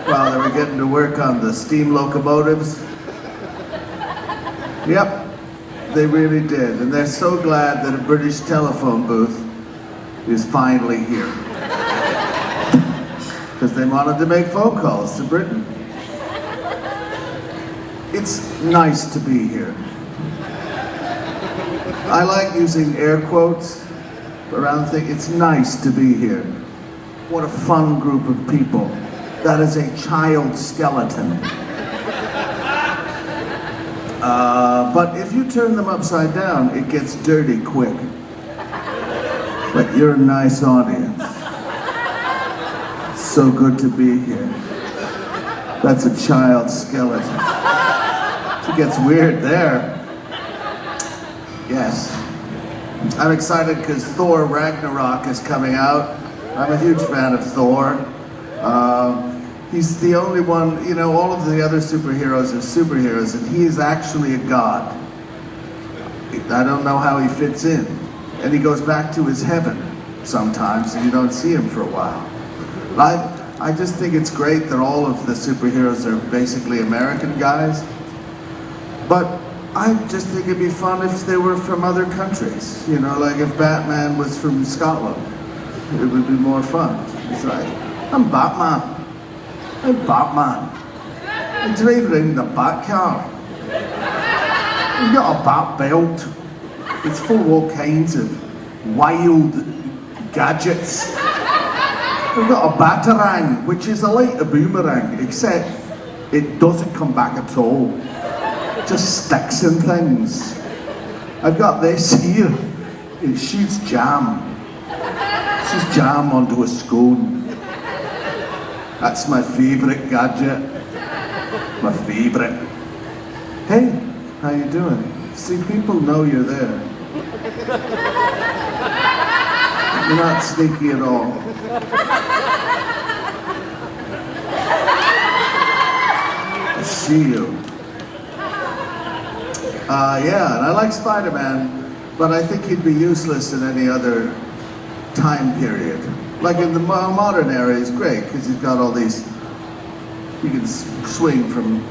while they were getting to work on the steam locomotives. Yep, they really did. And they're so glad that a British telephone booth is finally here. Because they wanted to make phone calls to Britain. It's nice to be here. I like using air quotes around things. It's nice to be here. What a fun group of people. That is a child skeleton. But if you turn them upside down, it gets dirty quick. But you're a nice audience. So good to be here. That's a child skeleton. It gets weird there. Yes. I'm excited because Thor Ragnarok is coming out. I'm a huge fan of Thor. He's the only one, you know, all of the other superheroes are superheroes, and he is actually a god. I don't know how he fits in. And he goes back to his heaven sometimes, and you don't see him for a while. I just think it's great that all of the superheroes are basically American guys. But I just think it'd be fun if they were from other countries. You know, like if Batman was from Scotland, it would be more fun. It's like, I'm Batman. I'm Batman. I drive around the bat car. I've got a bat belt. It's full of all kinds of wild gadgets. I've got a batarang, which is like a boomerang, except it doesn't come back at all. It just sticks in things. I've got this here. It shoots jam. It shoots jam onto a scone. That's my favourite gadget. My favourite. Hey, how you doing? See, people know you're there. You're not sneaky at all. I see you. Yeah, and I like Spider-Man, but I think he'd be useless in any other time period. Like in the modern era, he's great, because he's got all these, you can swing from,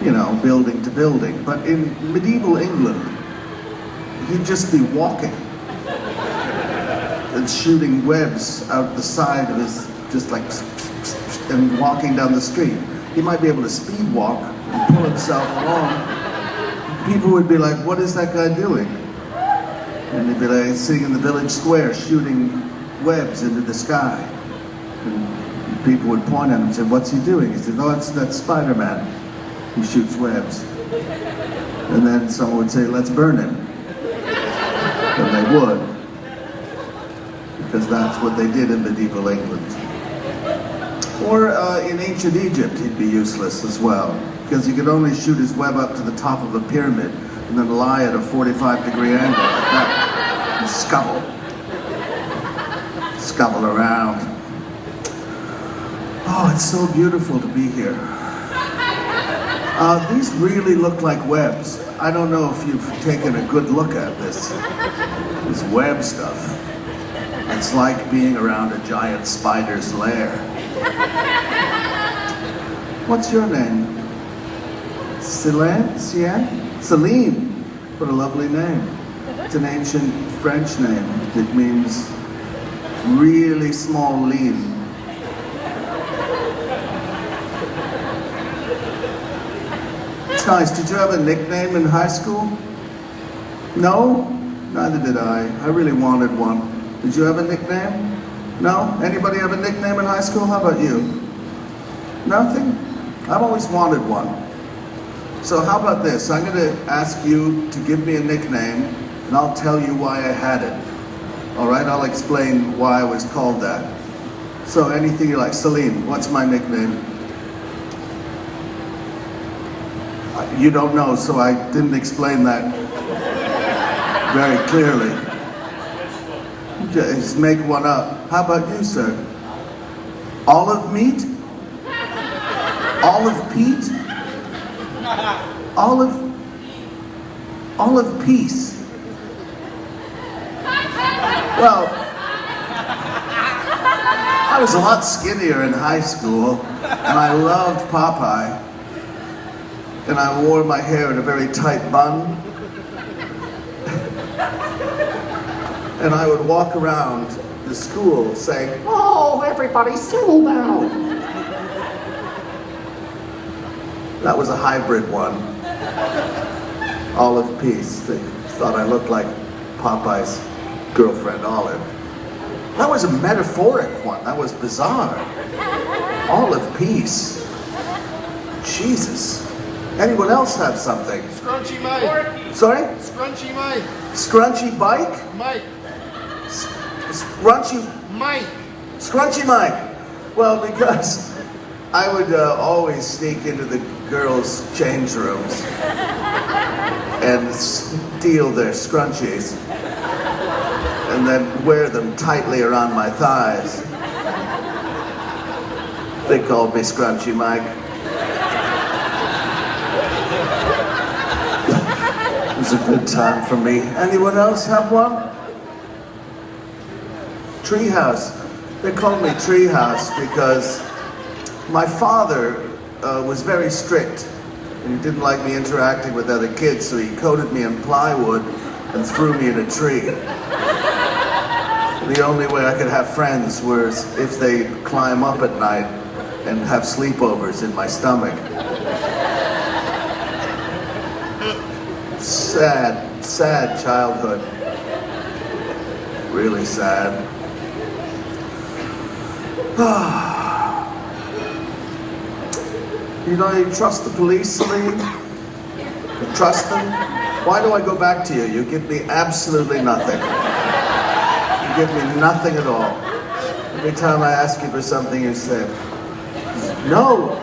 you know, building to building. But in medieval England, he'd just be walking and shooting webs out the side of his, just like, and walking down the street. He might be able to speed walk and pull himself along. People would be like, what is that guy doing? And he'd be like sitting in the village square shooting webs into the sky. And people would point at him and say, what's he doing? He said, oh, that's Spider-Man. He shoots webs. And then someone would say, let's burn him. And they would. Because that's what they did in medieval England. Or in ancient Egypt, he'd be useless as well. Because he could only shoot his web up to the top of a pyramid and then lie at a 45-degree angle like that and scuttle around. Oh, it's so beautiful to be here. These really look like webs. I don't know if you've taken a good look at this web stuff. I It's like being around a giant spider's lair. What's your name? Celine? Celine. What a lovely name. It's an ancient French name. It means really small lean. It's nice. Did you have a nickname in high school? No? Neither did I. I really wanted one. Did you have a nickname? No? Anybody have a nickname in high school? How about you? Nothing? I've always wanted one. So how about this? I'm going to ask you to give me a nickname, and I'll tell you why I had it. All right? I'll explain why I was called that. So anything you like. Celine, what's my nickname? You don't know, so I didn't explain that very clearly. Just make one up. How about you, sir? Olive meat? Olive Pete? Olive Peace. Well, I was a lot skinnier in high school, and I loved Popeye. And I wore my hair in a very tight bun. And I would walk around the school saying, "Oh, everybody settle down." That was a hybrid one. Olive Peace. They thought I looked like Popeye's girlfriend, Olive. That was a metaphoric one. That was bizarre. Olive Peace. Jesus. Anyone else have something? Scrunchy Mike. Sorry? Scrunchy Mike. Scrunchy Bike? Mike. Scrunchy Mike. Scrunchy Mike. Well, because I would always sneak into the girls' change rooms and steal their scrunchies and then wear them tightly around my thighs. They called me Scrunchy Mike. It was a good time for me. Anyone else have one? Treehouse. They called me Treehouse because my father was very strict, and he didn't like me interacting with other kids, so he coated me in plywood and threw me in a tree. The only way I could have friends was if they climb up at night and have sleepovers in my stomach. Sad, sad childhood. Really sad. You know, you trust the police, Celine? You trust them? Why do I go back to you? You give me absolutely nothing. You give me nothing at all. Every time I ask you for something, you say, no.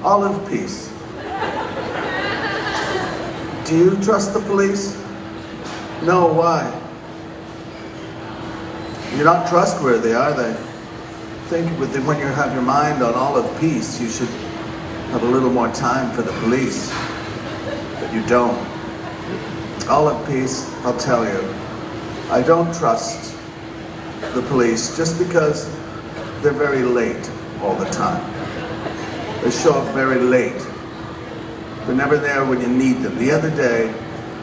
Olive Peace. Do you trust the police? No, why? You're not trustworthy, are they? Think when you have your mind on Olive Peace, you should have a little more time for the police. But you don't. Olive Peace, I'll tell you, I don't trust the police just because they're very late all the time. They show up very late. They're never there when you need them. The other day,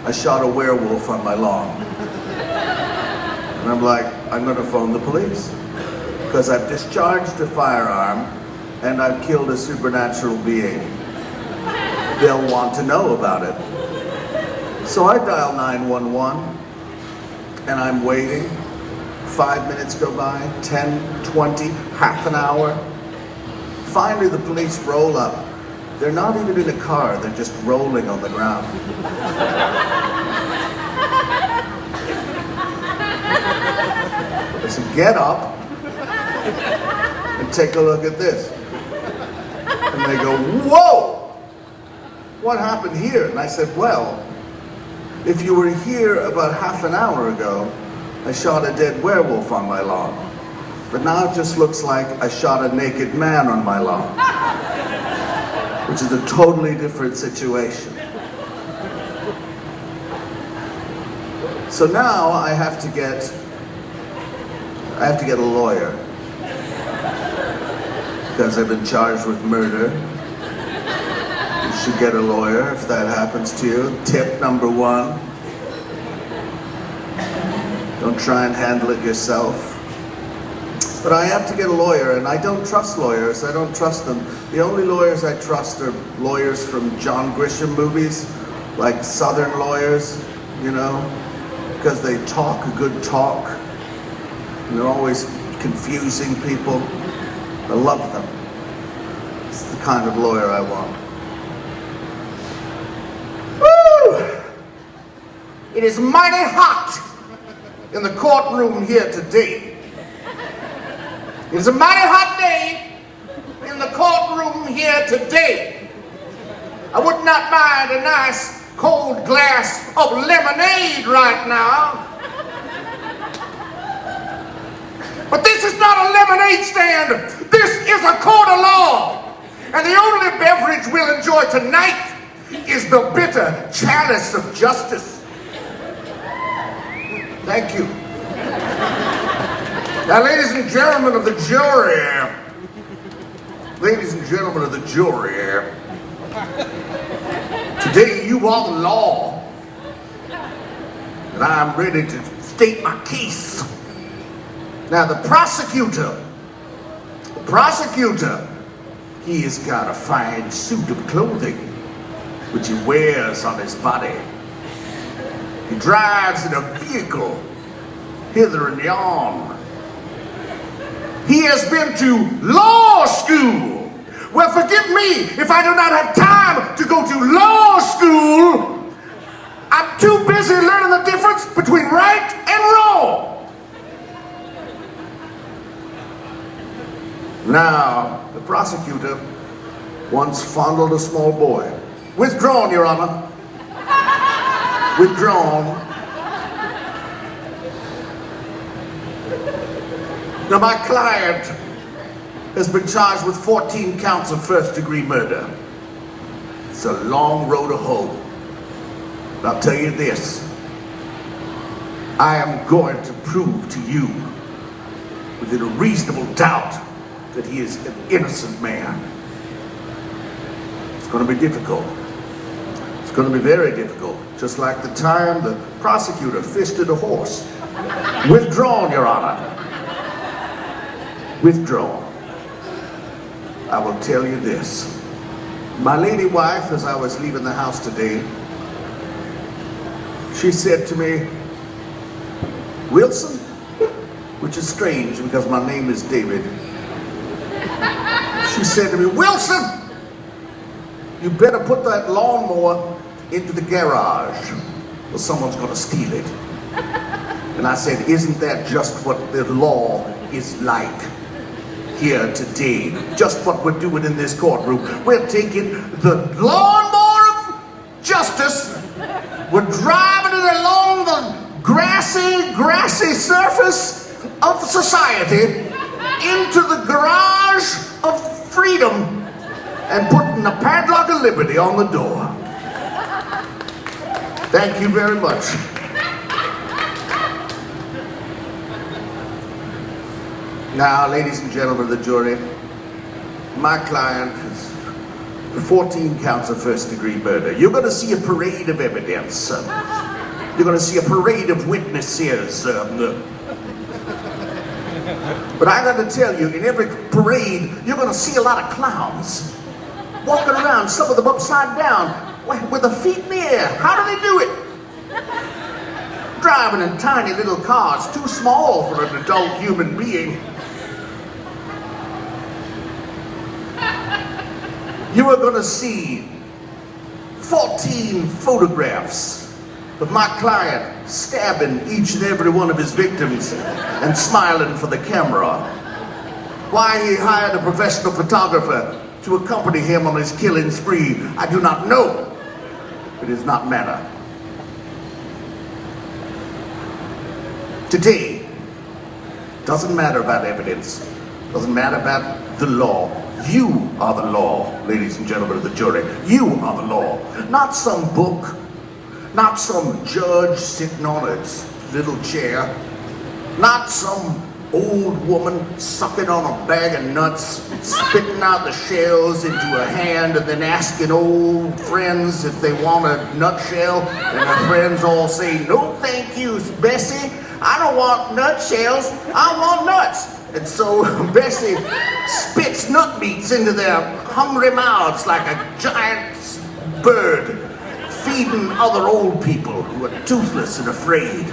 I shot a werewolf on my lawn. And I'm like, I'm gonna phone the police. Because I've discharged a firearm and I've killed a supernatural being. They'll want to know about it. So I dial 911 and I'm waiting. 5 minutes go by, 10, 20, half an hour. Finally the police roll up. They're not even in a car, they're just rolling on the ground. I said, get up and take a look at this. And they go, whoa! What happened here? And I said, well, if you were here about half an hour ago, I shot a dead werewolf on my lawn. But now it just looks like I shot a naked man on my lawn. Which is a totally different situation. So now I have to get a lawyer. Because I've been charged with murder. You should get a lawyer if that happens to you. Tip number 1. Don't try and handle it yourself. But I have to get a lawyer, and I don't trust lawyers. I don't trust them. The only lawyers I trust are lawyers from John Grisham movies, like Southern lawyers, you know, because they talk a good talk, and they're always confusing people. I love them. It's the kind of lawyer I want. Woo! It is mighty hot in the courtroom here today. It is a mighty hot day in the courtroom here today. I would not mind a nice cold glass of lemonade right now. But this is not a lemonade stand. This is a court of law. And the only beverage we'll enjoy tonight is the bitter chalice of justice. Thank you. Now, ladies and gentlemen of the jury, today you are the law, and I'm ready to state my case. Now, the prosecutor, he has got a fine suit of clothing, which he wears on his body. He drives in a vehicle, hither and yon. He has been to law school. Well, forgive me if I do not have time to go to law school. I'm too busy learning the difference between right and wrong. Now, the prosecutor once fondled a small boy. Withdrawn, Your Honor. Withdrawn. Now, my client has been charged with 14 counts of first-degree murder. It's a long road to hoe. But I'll tell you this. I am going to prove to you, within a reasonable doubt, that he is an innocent man. It's going to be difficult. It's going to be very difficult. Just like the time the prosecutor fisted a horse. Withdrawn, Your Honor. Withdrawn. I will tell you this. My lady wife, as I was leaving the house today, she said to me, Wilson, which is strange because my name is David. She said to me, Wilson, you better put that lawnmower into the garage or someone's going to steal it. And I said, isn't that just what the law is like here today? Just what we're doing in this courtroom. We're taking the lawnmower of justice, we're driving it along the grassy surface of society into the garage of freedom and putting a padlock of liberty on the door. Thank you very much. Now, ladies and gentlemen of the jury, my client is 14 counts of first-degree murder. You're going to see a parade of evidence. You're going to see a parade of witnesses. But I got to tell you, in every parade, you're going to see a lot of clowns walking around, some of them upside down, with their feet in the air. How do they do it? Driving in tiny little cars, too small for an adult human being. You are going to see 14 photographs of my client stabbing each and every one of his victims and smiling for the camera. Why he hired a professional photographer to accompany him on his killing spree, I do not know. It does not matter. Today, doesn't matter about evidence, doesn't matter about the law. You are the law, ladies and gentlemen of the jury. You are the law. Not some book, Not some judge sitting on a little chair. Not some old woman sucking on a bag of nuts, spitting out the shells into her hand, and then asking old friends if they want a nutshell, and her friends all say, "No thank you, Bessie, I don't want nutshells, I want nuts." And so Bessie spits nut meats into their hungry mouths like a giant bird, feeding other old people who are toothless and afraid.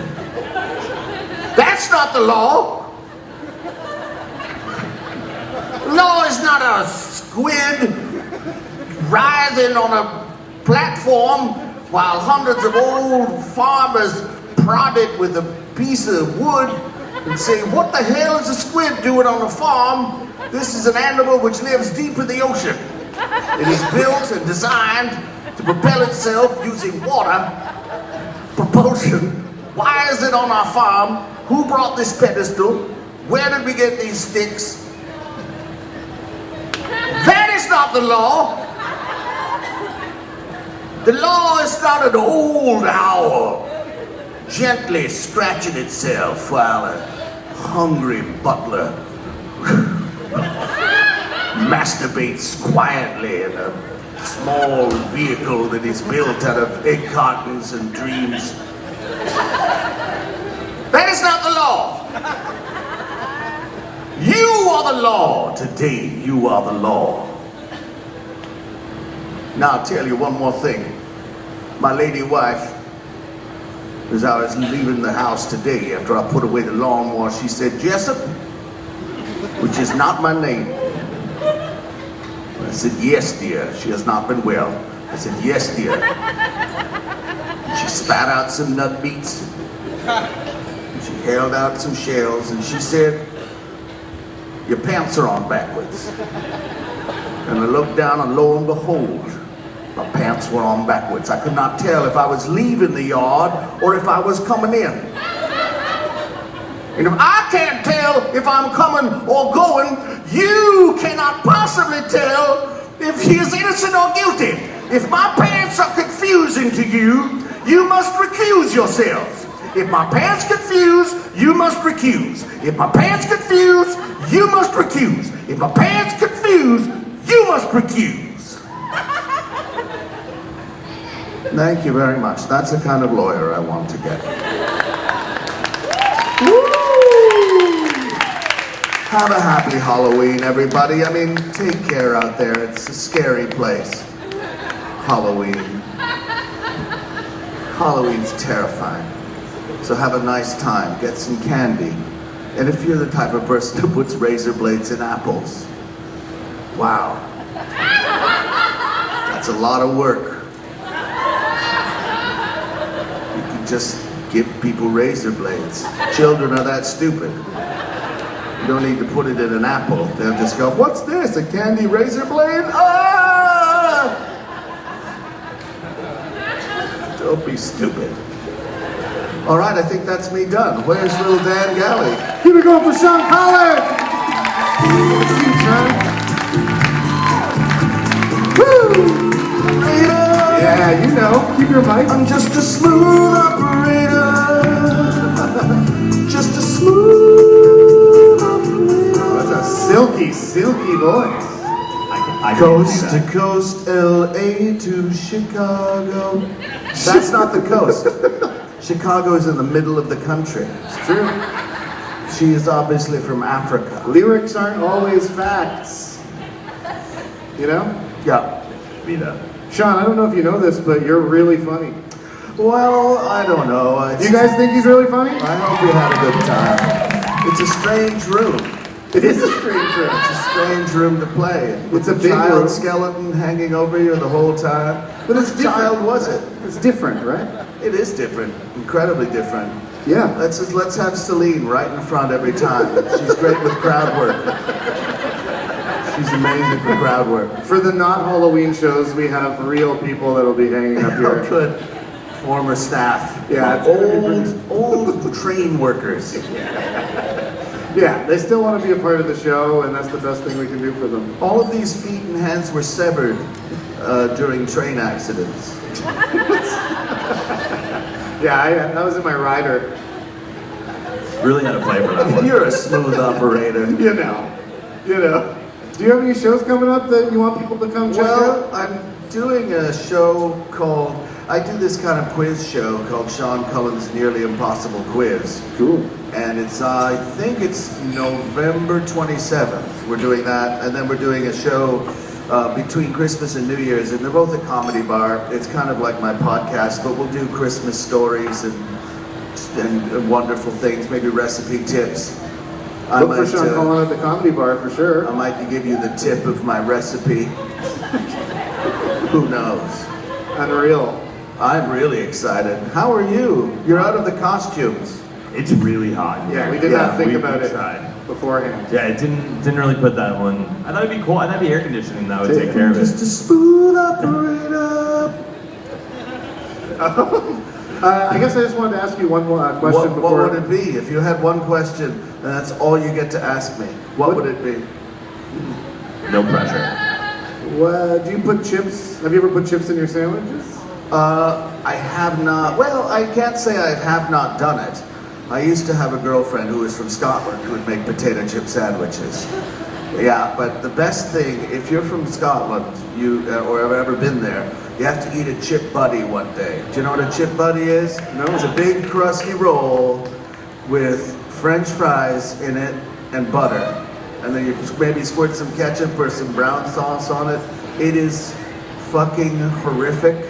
That's not the law. Law is not a squid writhing on a platform while hundreds of old farmers prod it with a piece of wood and say, "What the hell is a squid doing on a farm? This is an animal which lives deep in the ocean. It is built and designed to propel itself using water propulsion. Why is it on our farm? Who brought this pedestal? Where did we get these sticks? That is not the law. The law is not an old owl gently scratching itself while a hungry butler masturbates quietly in a small vehicle that is built out of egg cartons and dreams. That is not the law. You are the law. Today, you are the law. Now, I'll tell you one more thing. My lady wife, as I was leaving the house today after I put away the lawnmower, she said, "Jessup," which is not my name. I said, "Yes, dear. She has not been well." I said, "Yes, dear." She spat out some nut meats. She held out some shells and she said, "Your pants are on backwards." And I looked down and lo and behold, my pants were on backwards. I could not tell if I was leaving the yard or if I was coming in. And if I can't tell if I'm coming or going, you cannot possibly tell if he is innocent or guilty. If my pants are confusing to you, you must recuse yourselves. If my pants confuse, you must recuse. If my pants confuse, you must recuse. If my pants confuse, you must recuse. Thank you very much. That's the kind of lawyer I want to get. Woo! Have a happy Halloween, everybody. I mean, take care out there. It's a scary place. Halloween. Halloween's terrifying. So have a nice time. Get some candy. And if you're the type of person who puts razor blades in apples, wow. That's a lot of work. You can just give people razor blades. Children are that stupid. You don't need to put it in an apple. They'll just go, "What's this? A candy razor blade? Ah!" Don't be stupid. All right, I think that's me done. Where's little dangalea? Keep it going for Sean Cullen! Woo! Yeah, you know, keep your mic. I'm just a smooth operator. Just a smooth operator. That's a silky, silky voice. Coast to coast, LA to Chicago. That's not the coast. Chicago is in the middle of the country. It's true. She is obviously from Africa. Lyrics aren't always facts. You know? Yeah. Me though. Sean, I don't know if you know this, but you're really funny. Well, I don't know. Do you guys think he's really funny? I hope you had a good time. It's a strange room. It is a strange room. It's a strange room to play. It's a big child room. skeleton hanging over you the whole time. But it's Which child was it? It's different, right? It is different. Incredibly different. Yeah. Let's have Celine right in front every time. She's great with crowd work. She's amazing for crowd work. For the not Halloween shows, we have real people that'll be hanging up here. Oh, good. Former staff. Yeah, it's old train workers. Yeah, they still want to be a part of the show, and that's the best thing we can do for them. All of these feet and hands were severed during train accidents. Yeah, that was in my rider. Really had a play for that one. You're a smooth operator. You know. Do you have any shows coming up that you want people to come check Well, out? I'm doing a show called, I do this kind of quiz show called Sean Cullen's Nearly Impossible Quiz. Cool. And it's, I think it's November 27th. We're doing that, and then we're doing a show between Christmas and New Year's, and they're both a comedy bar. It's kind of like my podcast, but we'll do Christmas stories and wonderful things, maybe recipe tips. Look for Sean Cullen at the comedy bar for sure. I might give you the tip of my recipe. Who knows? Unreal. I'm really excited. How are you? You're out of the costumes. It's really hot. Yeah, we did not think about it beforehand. Yeah, it didn't really put that one. I thought it'd be cool. I thought it'd be air conditioning that would take care of it. Just a smooth operator. I guess I just wanted to ask you one more question before. What would it be? If you had one question, and that's all you get to ask me, what would it be? No pressure. Do you put chips? Have you ever put chips in your sandwiches? I have not. Well, I can't say I have not done it. I used to have a girlfriend who was from Scotland who would make potato chip sandwiches. Yeah, but the best thing, if you're from Scotland, or have ever been there, you have to eat a chip buddy one day. Do you know what a chip buddy is? No. It's a big crusty roll with French fries in it and butter. And then you maybe squirt some ketchup or some brown sauce on it. It is fucking horrific,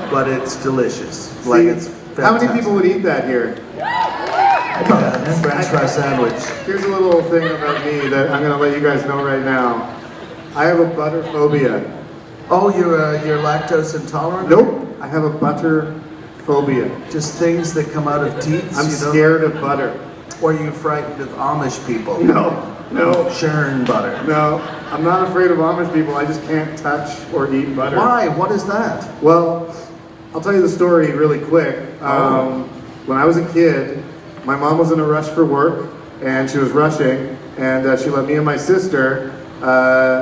but it's delicious. It's fantastic. How many people would eat that here? French fry sandwich. Here's a little thing about me that I'm going to let you guys know right now. I have a butter phobia. Oh, you're lactose intolerant? Nope. I have a butter phobia. Just things that come out of teats? I'm scared of butter. Or are you frightened of Amish people? No. Churn butter. No. I'm not afraid of Amish people. I just can't touch or eat butter. Why? What is that? Well, I'll tell you the story really quick. When I was a kid, my mom was in a rush for work, and she was rushing, and she let me and my sister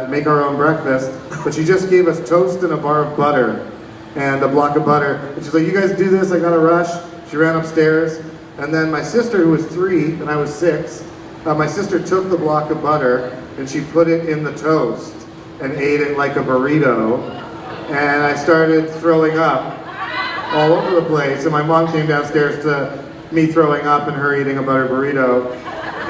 make our own breakfast, but she just gave us toast and a bar of butter and a block of butter. And she's like, you guys do this, I gotta rush. She ran upstairs, and then my sister, who was 3 and I was 6, my sister took the block of butter and she put it in the toast and ate it like a burrito, and I started throwing up all over the place, and my mom came downstairs to me throwing up and her eating a butter burrito.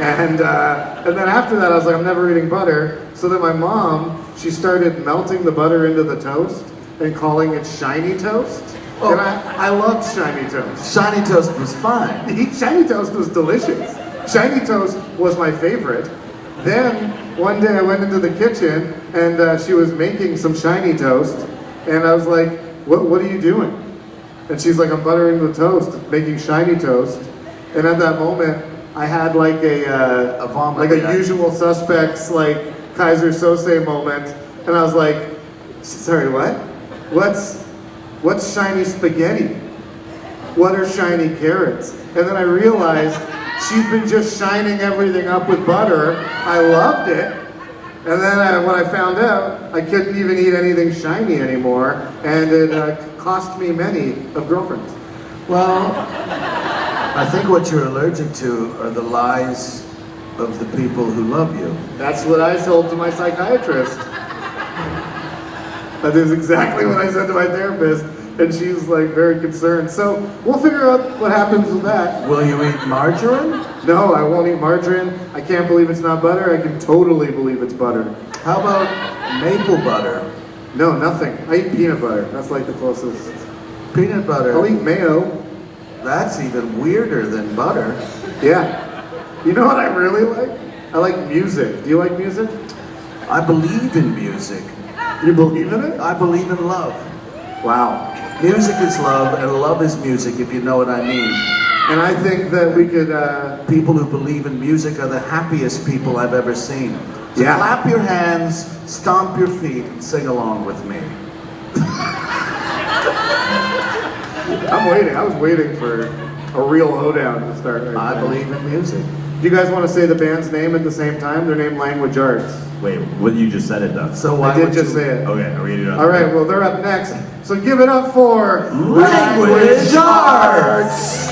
And then after that, I was like, I'm never eating butter. So then my mom, she started melting the butter into the toast and calling it shiny toast. Oh. And I loved shiny toast. Shiny toast was fine. Shiny toast was delicious. Shiny toast was my favorite. Then one day I went into the kitchen and she was making some shiny toast. And I was like, what are you doing? And she's like, I'm buttering the toast, making shiny toast. And at that moment, I had like a Usual Suspects, like Kaiser Sose moment. And I was like, sorry, what? What's shiny spaghetti? What are shiny carrots? And then I realized she'd been just shining everything up with butter. I loved it. And then when I found out, I couldn't even eat anything shiny anymore, and it cost me many of girlfriends. Well, I think what you're allergic to are the lies of the people who love you. That's what I told to my psychiatrist. That is exactly what I said to my therapist, and she's like very concerned. So we'll figure out what happens with that. Will you eat margarine? No, I won't eat margarine. I can't believe it's not butter. I can totally believe it's butter. How about maple butter? No, nothing. I eat peanut butter. That's like the closest. Peanut butter? I'll eat mayo. That's even weirder than butter. Yeah. You know what I really like? I like music. Do you like music? I believe in music. You believe in it? I believe in love. Wow. Music is love, and love is music, if you know what I mean. And I think that we could... People who believe in music are the happiest people I've ever seen. So clap your hands, stomp your feet, and sing along with me. I'm waiting. I was waiting for a real hoedown to start. I believe in music. Do you guys want to say the band's name at the same time? They're named Language Arts. Wait, what you just said it though. So I why did would just you? say it. Okay, are we gonna do it? All right, well, they're up next. So give it up for Language Arts!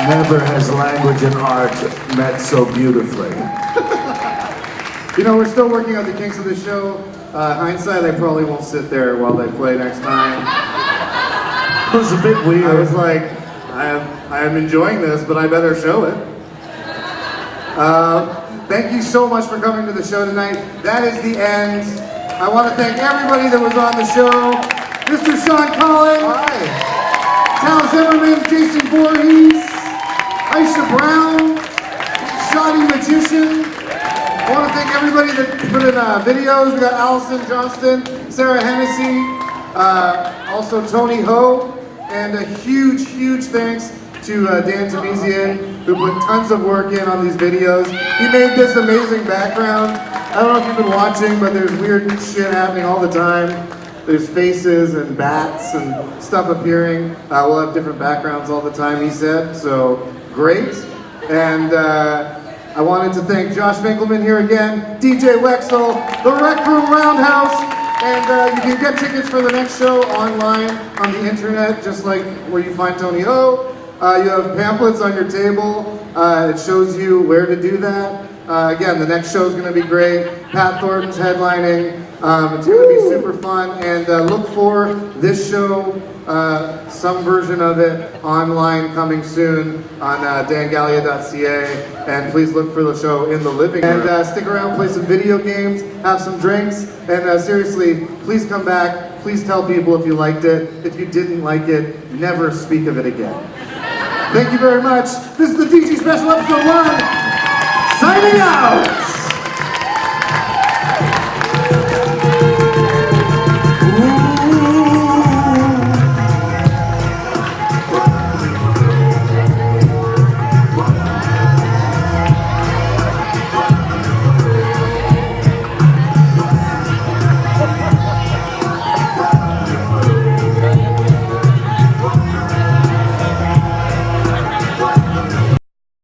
Never has language and art met so beautifully. You know, we're still working on the kinks of the show. Hindsight, I probably won't sit there while they play next time. It was a bit weird. I was like, I am enjoying this, but I better show it. Thank you so much for coming to the show tonight. That is the end. I want to thank everybody that was on the show. Mr. Sean Cullen. Tal Zimerman, Jason Voorhees, Aisha Brown, Shoddy Magician. I want to thank everybody that put in videos. We got Allison, Johnston, Sara, Hennessey, also Tony Ho, and a huge, huge thanks to Dan Tamizian, who put tons of work in on these videos. He made this amazing background. I don't know if you've been watching, but there's weird shit happening all the time. There's faces and bats and stuff appearing. We'll have different backgrounds all the time, he said, so great. And I wanted to thank Josh Finkelman here again, DJ WEXEL, the Rec Room Roundhouse, and you can get tickets for the next show online on the internet, just like where you find Tony Ho. You have pamphlets on your table. It shows you where to do that. Again, the next show is going to be great. Pat Thornton's headlining. It's going to be super fun, and look for this show, some version of it, online coming soon on dangalea.ca, and please look for the show in the living room. And stick around, play some video games, have some drinks, and seriously, please come back. Please tell people if you liked it. If you didn't like it, never speak of it again. Thank you very much. This is the DG Special Episode 1, signing out!